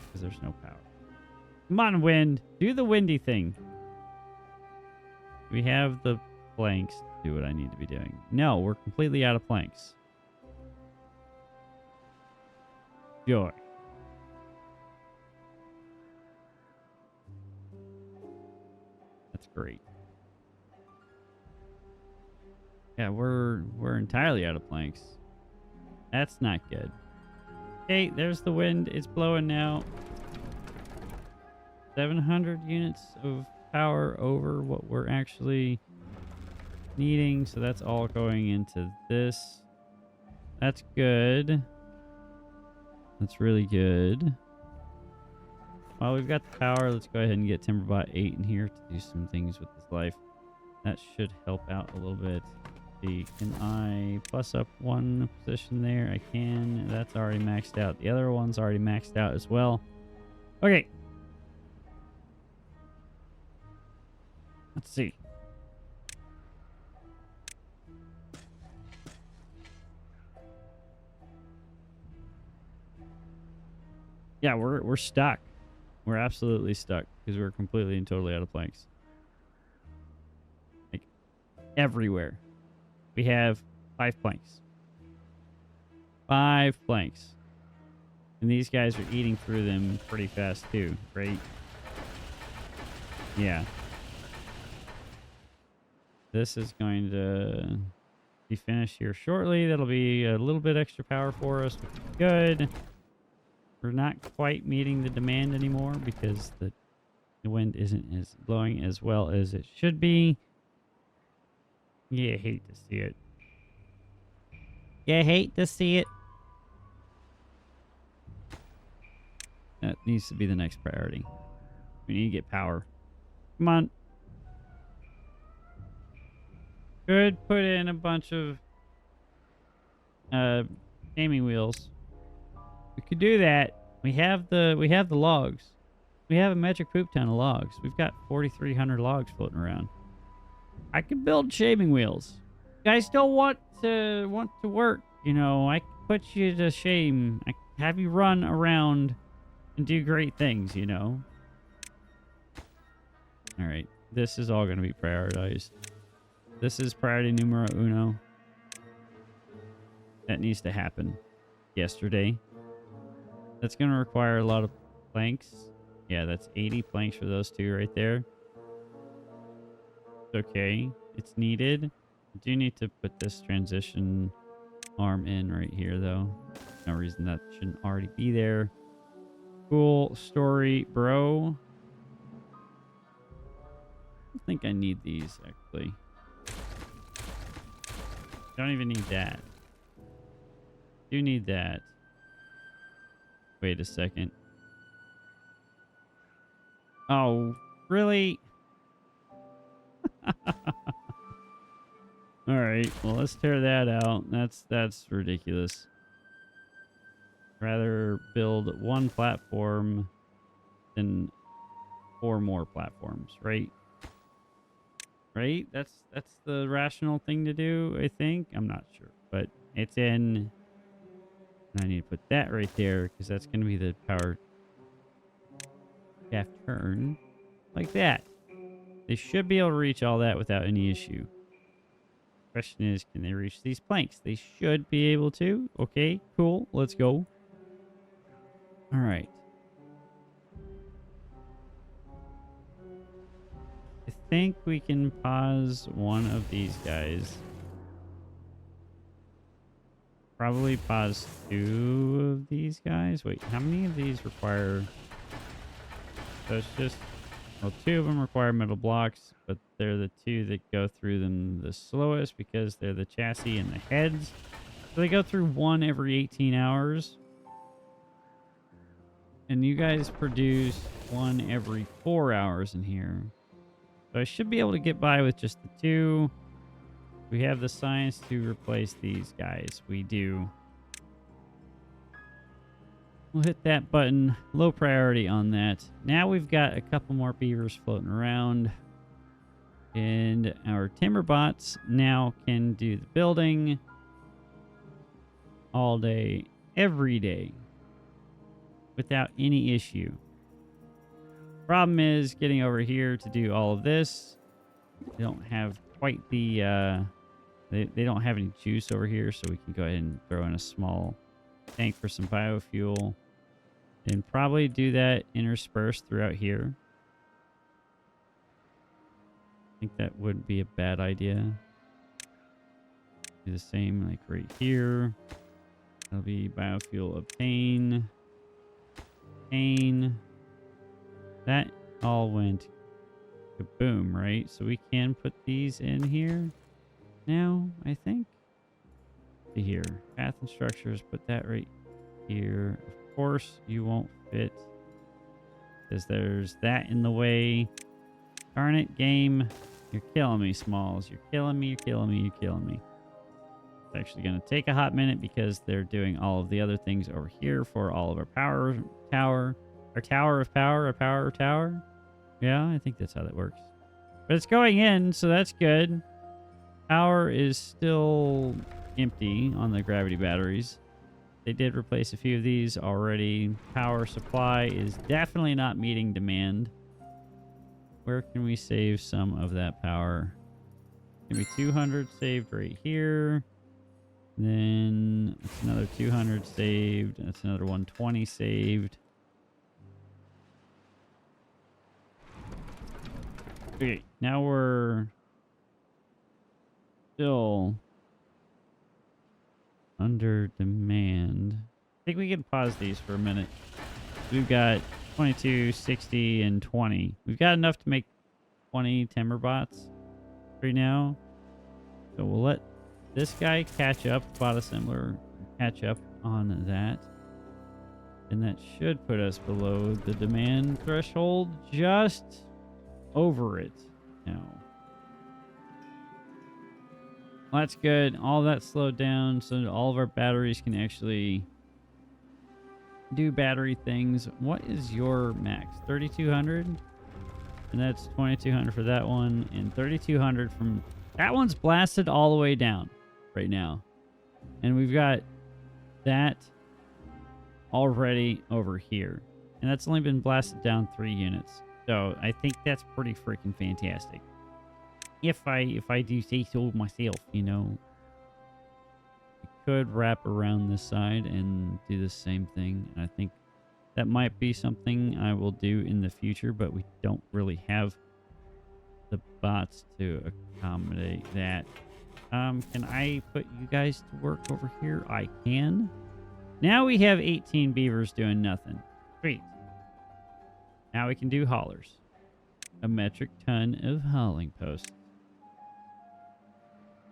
because there's no power. Come on, wind. Do the windy thing. We have the planks to do what I need to be doing. No, we're completely out of planks. Joy. That's great. Yeah, we're entirely out of planks. That's not good. Okay, there's the wind. It's blowing now. 700 units of power over what we're actually needing, so that's all going into this. That's good. That's really good. While we've got the power, let's go ahead and get Timberbot 8 in here to do some things with his life. That should help out a little bit. See, can I plus up one position there? I can. That's already maxed out. The other one's already maxed out as well. Okay. Let's see. Yeah, we're stuck. We're absolutely stuck because we're completely and totally out of planks. Like everywhere. We have 5 planks. 5 planks. And these guys are eating through them pretty fast too, right? Yeah. This is going to be finished here shortly. That'll be a little bit extra power for us, which is good. We're not quite meeting the demand anymore because the wind isn't as blowing as well as it should be. Yeah, I hate to see it. Yeah, I hate to see it. That needs to be the next priority. We need to get power. Come on. Could put in a bunch of shaming wheels. We could do that. We have the logs. We have a metric poop ton of logs. We've got 4,300 logs floating around. I could build shaming wheels. You guys don't want to work, you know. I could put you to shame. I could have you run around and do great things, you know. All right, this is all going to be prioritized. This is priority numero uno. That needs to happen yesterday. That's going to require a lot of planks. Yeah, that's 80 planks for those two right there. It's okay. It's needed. I do need to put this transition arm in right here, though. No reason that shouldn't already be there. Cool story, bro. I don't think I need these, actually. Don't even need that. Do need that. Wait a second. Oh, really? All right. Well, let's tear that out. That's ridiculous. Rather build one platform than 4 more platforms, right? Right? That's the rational thing to do, I think. I'm not sure, but it's in. I need to put that right there because that's going to be the power shaft turn like that. They should be able to reach all that without any issue. Question is, can they reach these planks? They should be able to. Okay, cool. Let's go. All right. I think we can pause one of these guys. Probably pause 2 of these guys. Wait, how many of these require... So it's just... Well, 2 of them require metal blocks, but they're the 2 that go through them the slowest because they're the chassis and the heads. So they go through 1 every 18 hours. And you guys produce 1 every 4 hours in here. So I should be able to get by with just the 2. We have the science to replace these guys. We do. We'll hit that button. Low priority on that. Now we've got a couple more beavers floating around. And our Timberbots now can do the building all day, every day, without any issue. Problem is getting over here to do all of this. They don't have quite the... They don't have any juice over here, so we can go ahead and throw in a small tank for some biofuel. And probably do that interspersed throughout here. I think that wouldn't be a bad idea. Do the same like right here. That'll be biofuel obtain. Obtain. That all went kaboom, right? So we can put these in here now, I think. See here. Path and structures, put that right here. Of course, you won't fit because there's that in the way. Darn it, game. You're killing me, Smalls. You're killing me, you're killing me, you're killing me. It's actually going to take a hot minute because they're doing all of the other things over here for all of our power tower. Our tower of power, our power tower. Yeah, I think that's how that works. But it's going in, so that's good. Power is still empty on the gravity batteries. They did replace a few of these already. Power supply is definitely not meeting demand. Where can we save some of that power? Maybe 200 saved right here. Then that's another 200 saved. That's another 120 saved. Okay, now we're still under demand. I think we can pause these for a minute. We've got 22, 60, and 20. We've got enough to make 20 Timberbots right now. So we'll let this guy catch up, bot assembler, catch up on that. And that should put us below the demand threshold, just over it now. Well, that's good. All that slowed down so that all of our batteries can actually do battery things. What is your max? 3,200? And that's 2,200 for that one. And 3,200 from... That one's blasted all the way down right now. And we've got that already over here. And that's only been blasted down 3 units. So I think that's pretty freaking fantastic. If I do say so myself, you know. We could wrap around this side and do the same thing. And I think that might be something I will do in the future, but we don't really have the bots to accommodate that. Can I put you guys to work over here? I can. Now we have 18 beavers doing nothing. Sweet. Now we can do haulers. A metric ton of hauling posts.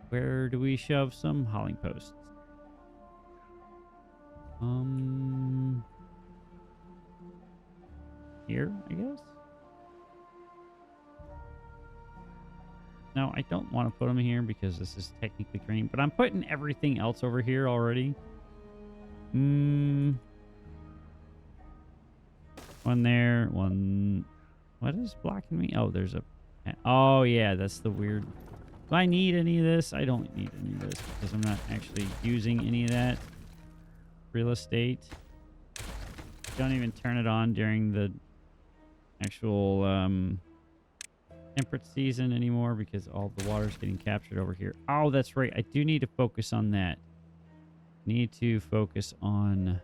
Where do we shove some hauling posts? Here, I guess? No, I don't want to put them here because this is technically green, but I'm putting everything else over here already. One there, one... What is blocking me? Oh, there's a... Oh, yeah, that's the weird... Do I need any of this? I don't need any of this because I'm not actually using any of that real estate. Don't even turn it on during the actual temperate season anymore because all the water's getting captured over here. Oh, that's right. I do need to focus on that. Need to focus on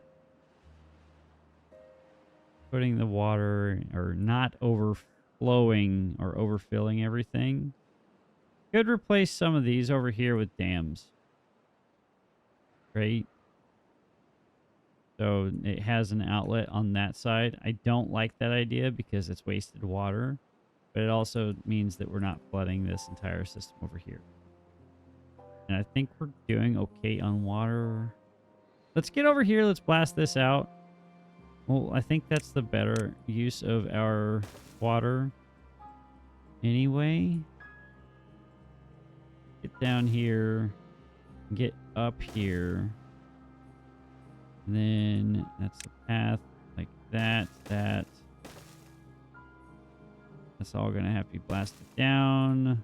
putting the water or not overflowing or overfilling everything. Could replace some of these over here with dams. Great. So it has an outlet on that side. I don't like that idea because it's wasted water, but it also means that we're not flooding this entire system over here. And I think we're doing okay on water. Let's get over here. Let's blast this out. Well, I think that's the better use of our water anyway. Get down here. Get up here. And then that's the path like that. That's all going to have to be blasted down.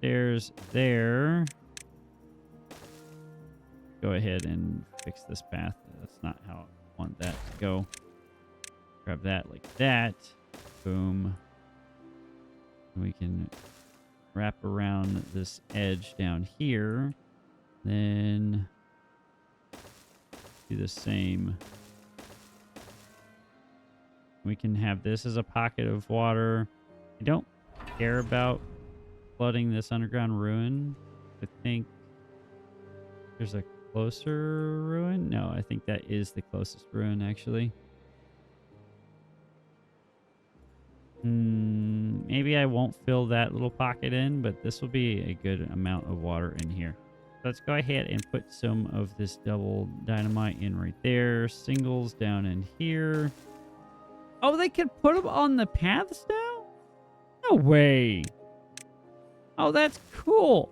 There's there. Go ahead and fix this path. That's not how I want that to go. Grab that like that. Boom. And we can wrap around this edge down here. Then do the same. We can have this as a pocket of water. I don't care about flooding this underground ruin. I think there's a closer ruin. No, I think that is the closest ruin, actually. Maybe I won't fill that little pocket in, but this will be a good amount of water in here. Let's go ahead and put some of this double dynamite in right there. Singles down in here. Oh, they can put them on the paths now? No way. Oh, that's cool.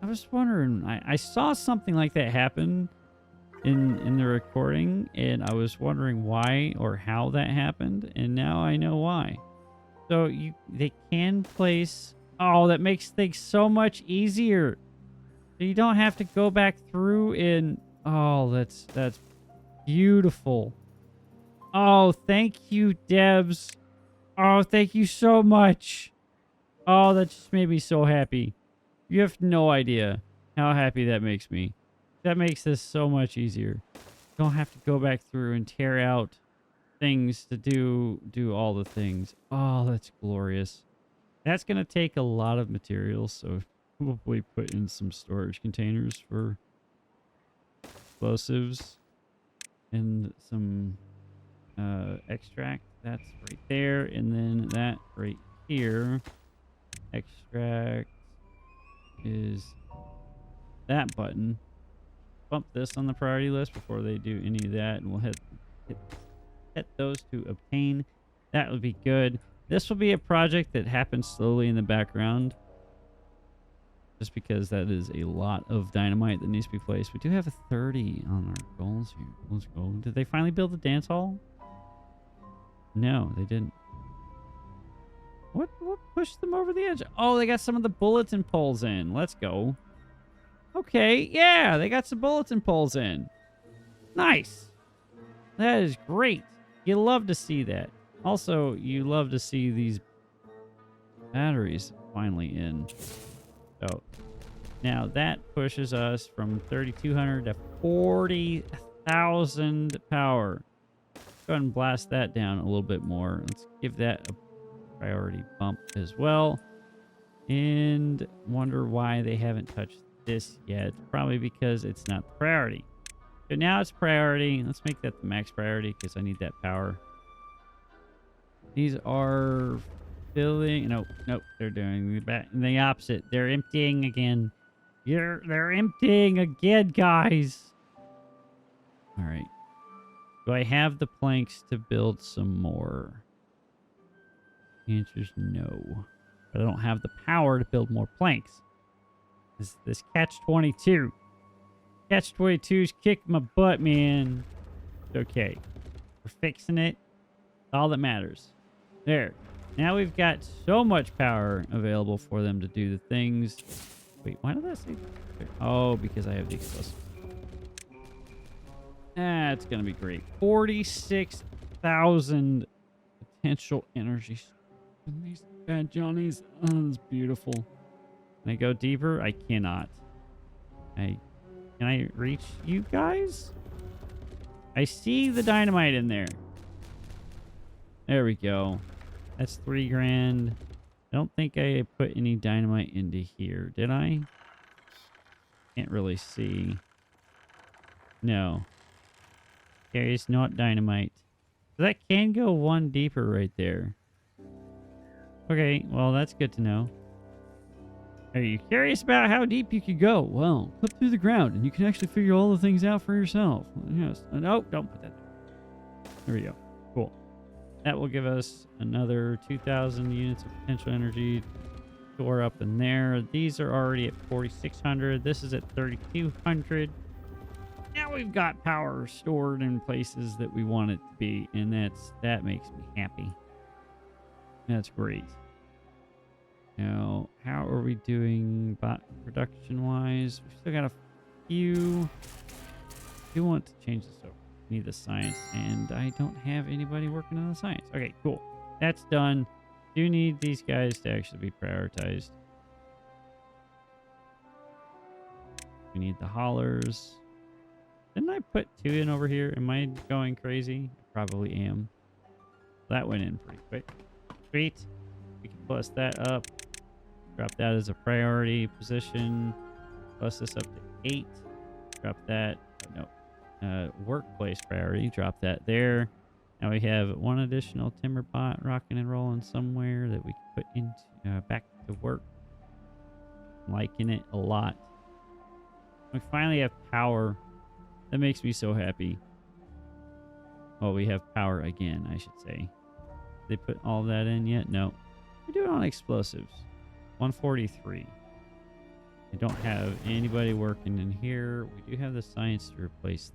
I was wondering. I saw something like that happen in the recording, and I was wondering why or how that happened, and now I know why. So they can place... Oh, that makes things so much easier. So you don't have to go back through and... Oh, that's beautiful. Oh, thank you, devs. Oh, thank you so much. Oh, that just made me so happy. You have no idea how happy that makes me. That makes this so much easier. Don't have to go back through and tear out things to do all the things. Oh, that's glorious. That's going to take a lot of materials, so probably put in some storage containers for explosives and some extract. That's right there, and then that right here. Extract is that button. Bump this on the priority list before they do any of that, and we'll hit those to obtain. That would be good. This will be a project that happens slowly in the background, just because that is a lot of dynamite that needs to be placed. We do have a 30 on our goals here. Let's go. Did they finally build the dance hall? No, they didn't. What pushed them over the edge? Oh, they got some of the bulletin poles in. Let's go. Okay, yeah, they got some bulletin poles in. Nice. That is great. You love to see that. Also, you love to see these batteries finally in. So, now that pushes us from 3,200 to 40,000 power. Go ahead and blast that down a little bit more. Let's give that a priority bump as well. And wonder why they haven't touched this yet. Probably because it's not the priority. So now it's priority. Let's make that the max priority because I need that power. These are filling. Nope. They're doing the opposite. They're emptying again. They're emptying again, guys. All right. Do I have the planks to build some more? The answer is no. But I don't have the power to build more planks. This catch-22. Catch-22's kicked my butt, man. It's okay. We're fixing it. All that matters. There. Now we've got so much power available for them to do the things. Wait, why did that say there? Oh, because I have the explosive. That's going to be great. 46,000 potential energy. And these bad Johnnies. Oh, that's beautiful. Can I go deeper? I cannot. Can I reach you guys? I see the dynamite in there. There we go. That's 3 grand. I don't think I put any dynamite into here. Did I? Can't really see. No. There is not dynamite. So that can go 1 deeper right there. Okay, well, that's good to know. Are you curious about how deep you could go? Well, clip through the ground, and you can actually figure all the things out for yourself. Yes. No, don't put that there. There we go. Cool. That will give us another 2,000 units of potential energy. Store up in there. These are already at 4,600. This is at 3,200. Now we've got power stored in places that we want it to be, and that makes me happy. That's great. Now, how are we doing bot production-wise? We've still got a few. I do want to change this over. Need the science, and I don't have anybody working on the science. Okay, cool. That's done. Do need these guys to actually be prioritized. We need the haulers. Didn't I put 2 in over here? Am I going crazy? I probably am. That went in pretty quick. Sweet. We can plus that up. Drop that as a priority position. Plus this up to 8. Drop that. Oh, no. Workplace priority. Drop that there. Now we have 1 additional Timberbot rocking and rolling somewhere that we can put into back to work. I'm liking it a lot. We finally have power. That makes me so happy. Well, we have power again, I should say. They put all that in yet? No. We do it on explosives. 143. I don't have anybody working in here. We do have the science to replace.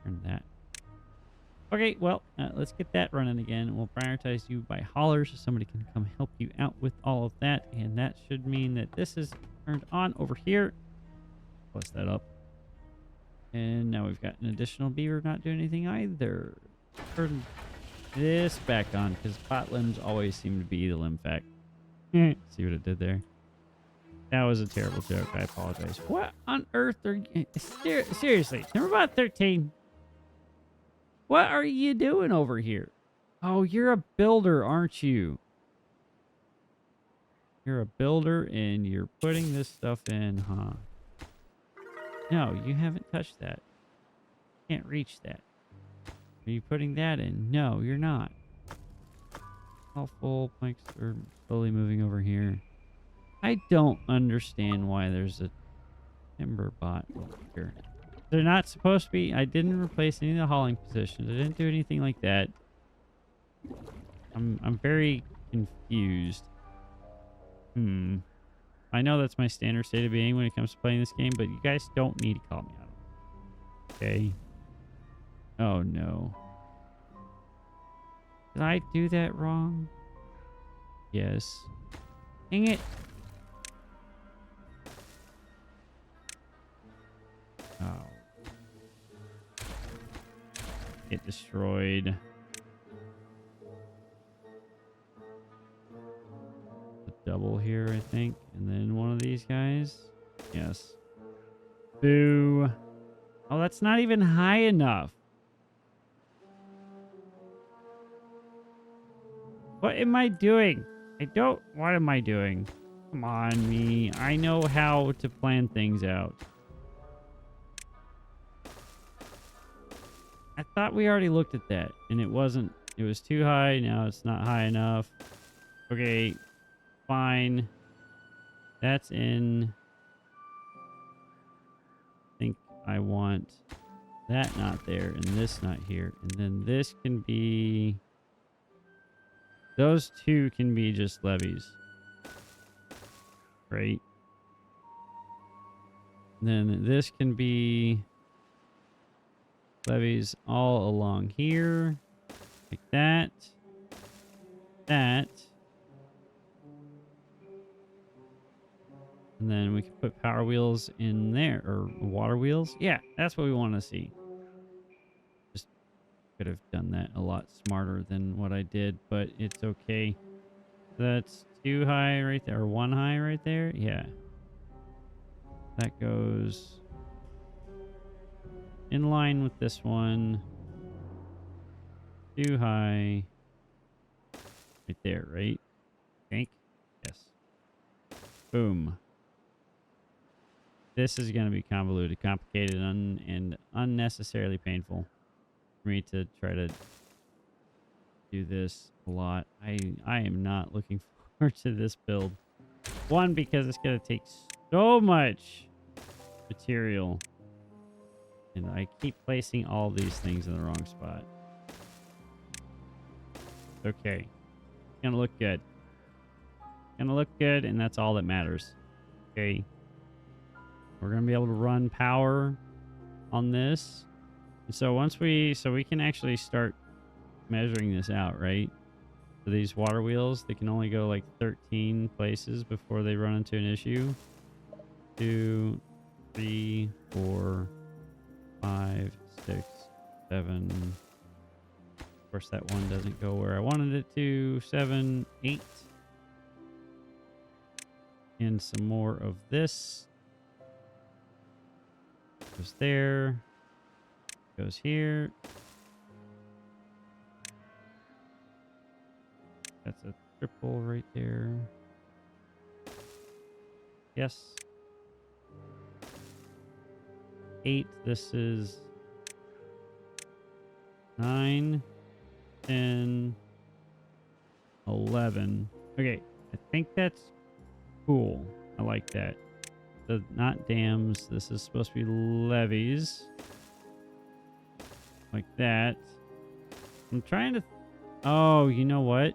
Turn that. Okay, well, let's get that running again. We'll prioritize you by haulers so somebody can come help you out with all of that. And that should mean that this is turned on over here. Plus that up. And now we've got an additional beaver not doing anything either. Turn this back on because pot limbs always seem to be the limb fact. See what it did there? That was a terrible joke. I apologize. What on earth are you... Seriously, Timberbot 13. What are you doing over here? Oh, you're a builder, aren't you? You're a builder and you're putting this stuff in, huh? No, you haven't touched that. Can't reach that. Are you putting that in? No, you're not. All full planks are slowly moving over here. I don't understand why there's a Timberbot over here. They're not supposed to be. I didn't replace any of the hauling positions. I didn't do anything like that. I'm very confused. I know that's my standard state of being when it comes to playing this game, but you guys don't need to call me out. Okay. Oh no. Did I do that wrong? Yes. Dang it. Oh. Get destroyed. The double here, I think. And then one of these guys. Yes. Boo. Oh, that's not even high enough. What am I doing? What am I doing? Come on, me. I know how to plan things out. I thought we already looked at that, and it wasn't. It was too high. Now it's not high enough. Okay, fine. That's in. I think I want that not there, and this not here. And then this can be... Those two can be just levees. Right? And then this can be... levees all along here, like that, and then we can put power wheels in there, or water wheels. Yeah, that's what we want to see. Just could have done that a lot smarter than what I did, but it's okay. That's too high right there, or one high right there. Yeah, that goes in line with this one. Too high. Right there, right? I think. Yes. Boom. This is going to be convoluted, complicated, and unnecessarily painful for me to try to do this a lot. I am not looking forward to this build. One, because it's going to take so much material. And I keep placing all these things in the wrong spot. Okay. Gonna look good. Gonna look good, and that's all that matters. Okay. We're gonna be able to run power on this. And so we can actually start measuring this out, right? So these water wheels, they can only go like 13 places before they run into an issue. 2, 3, 4, 5, 6, 7. Of course, that one doesn't go where I wanted it to. 7, 8. And some more of this. Goes there. Goes here. That's a triple right there. Yes. 8. This is 9, 10, 11. Okay, I think that's cool. I like that. So not dams. This is supposed to be levees. Like that. I'm trying to... Oh, you know what?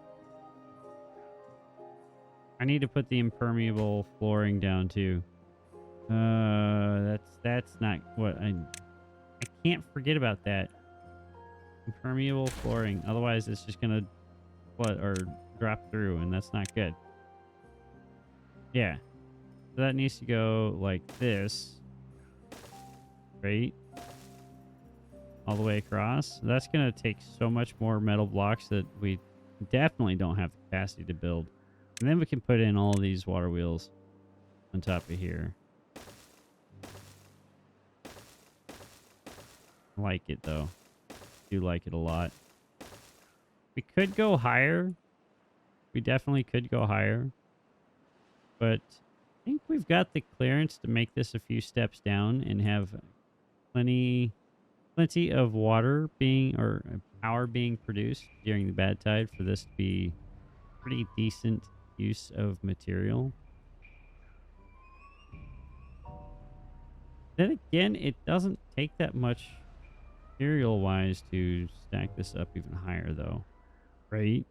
I need to put the impermeable flooring down too. That's not what I can't forget about that. Impermeable flooring. Otherwise, it's just gonna flood or drop through, and that's not good. Yeah. So that needs to go like this. Right? All the way across. That's gonna take so much more metal blocks that we definitely don't have the capacity to build. And then we can put in all of these water wheels. on top of here. I like it, though. Do like it a lot. We could go higher. We definitely could go higher. But I think we've got the clearance to make this a few steps down and have plenty of water being, or power being produced during the bad tide for this to be pretty decent use of material. Then again, it doesn't take that much material-wise to stack this up even higher, though. Right?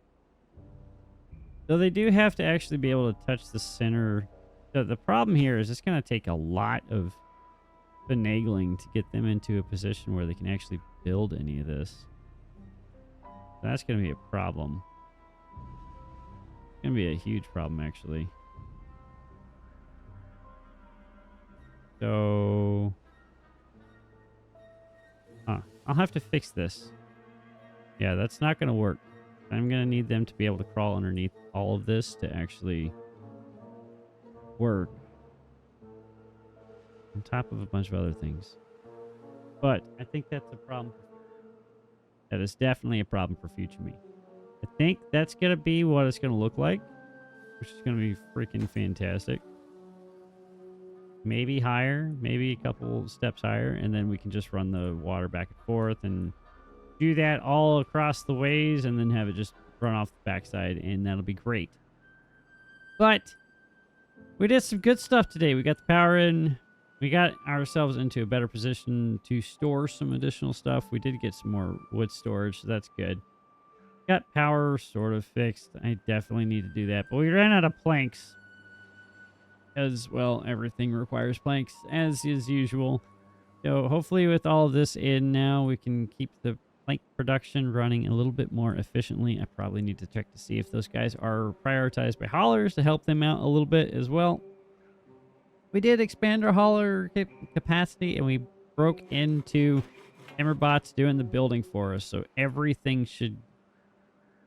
So they do have to actually be able to touch the center. The problem here is it's going to take a lot of finagling to get them into a position where they can actually build any of this. That's going to be a problem. It's going to be a huge problem, actually. So... I'll have to fix this. Yeah, that's not going to work. I'm going to need them to be able to crawl underneath all of this to actually work. On top of a bunch of other things. But I think that's a problem. That is definitely a problem for future me. I think that's going to be what it's going to look like. Which is going to be freaking fantastic. Maybe higher. Maybe a couple steps higher. And then we can just run the water back and forth. And do that all across the ways. And then have it just run off the backside. And that'll be great. But we did some good stuff today. We got the power in. We got ourselves into a better position to store some additional stuff. We did get some more wood storage, so that's good. Got power sort of fixed. I definitely need to do that. But we ran out of planks. Because, well, everything requires planks, as is usual. So hopefully with all of this in now, we can keep the plank production running a little bit more efficiently. I probably need to check to see if those guys are prioritized by haulers to help them out a little bit as well. We did expand our hauler capacity, and we broke into Timberbots doing the building for us. So everything should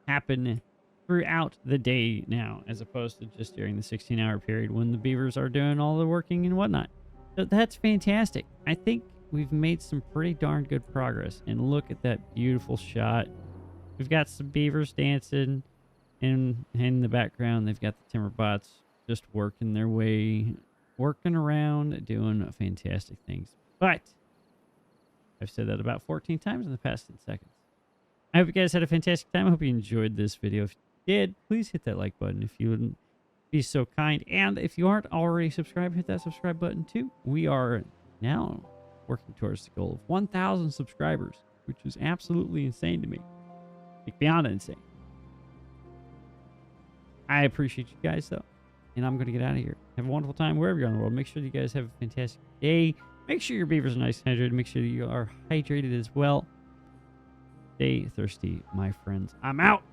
happen throughout the day now, as opposed to just during the 16-hour period when the beavers are doing all the working and whatnot. So that's fantastic. I think we've made some pretty darn good progress. And look at that beautiful shot. We've got some beavers dancing, and in the background, they've got the Timberbots just working their way, working around, doing fantastic things. But I've said that about 14 times in the past 10 seconds. I hope you guys had a fantastic time. I hope you enjoyed this video. If you did, please hit that like button if you would be so kind. And if you aren't already subscribed, hit that subscribe button too. We are now working towards the goal of 1,000 subscribers, which is absolutely insane to me. Like, beyond insane. I appreciate you guys, though. And I'm going to get out of here. Have a wonderful time wherever you're in the world. Make sure you guys have a fantastic day. Make sure your beavers are nice and hydrated. Make sure that you are hydrated as well. Stay thirsty, my friends. I'm out.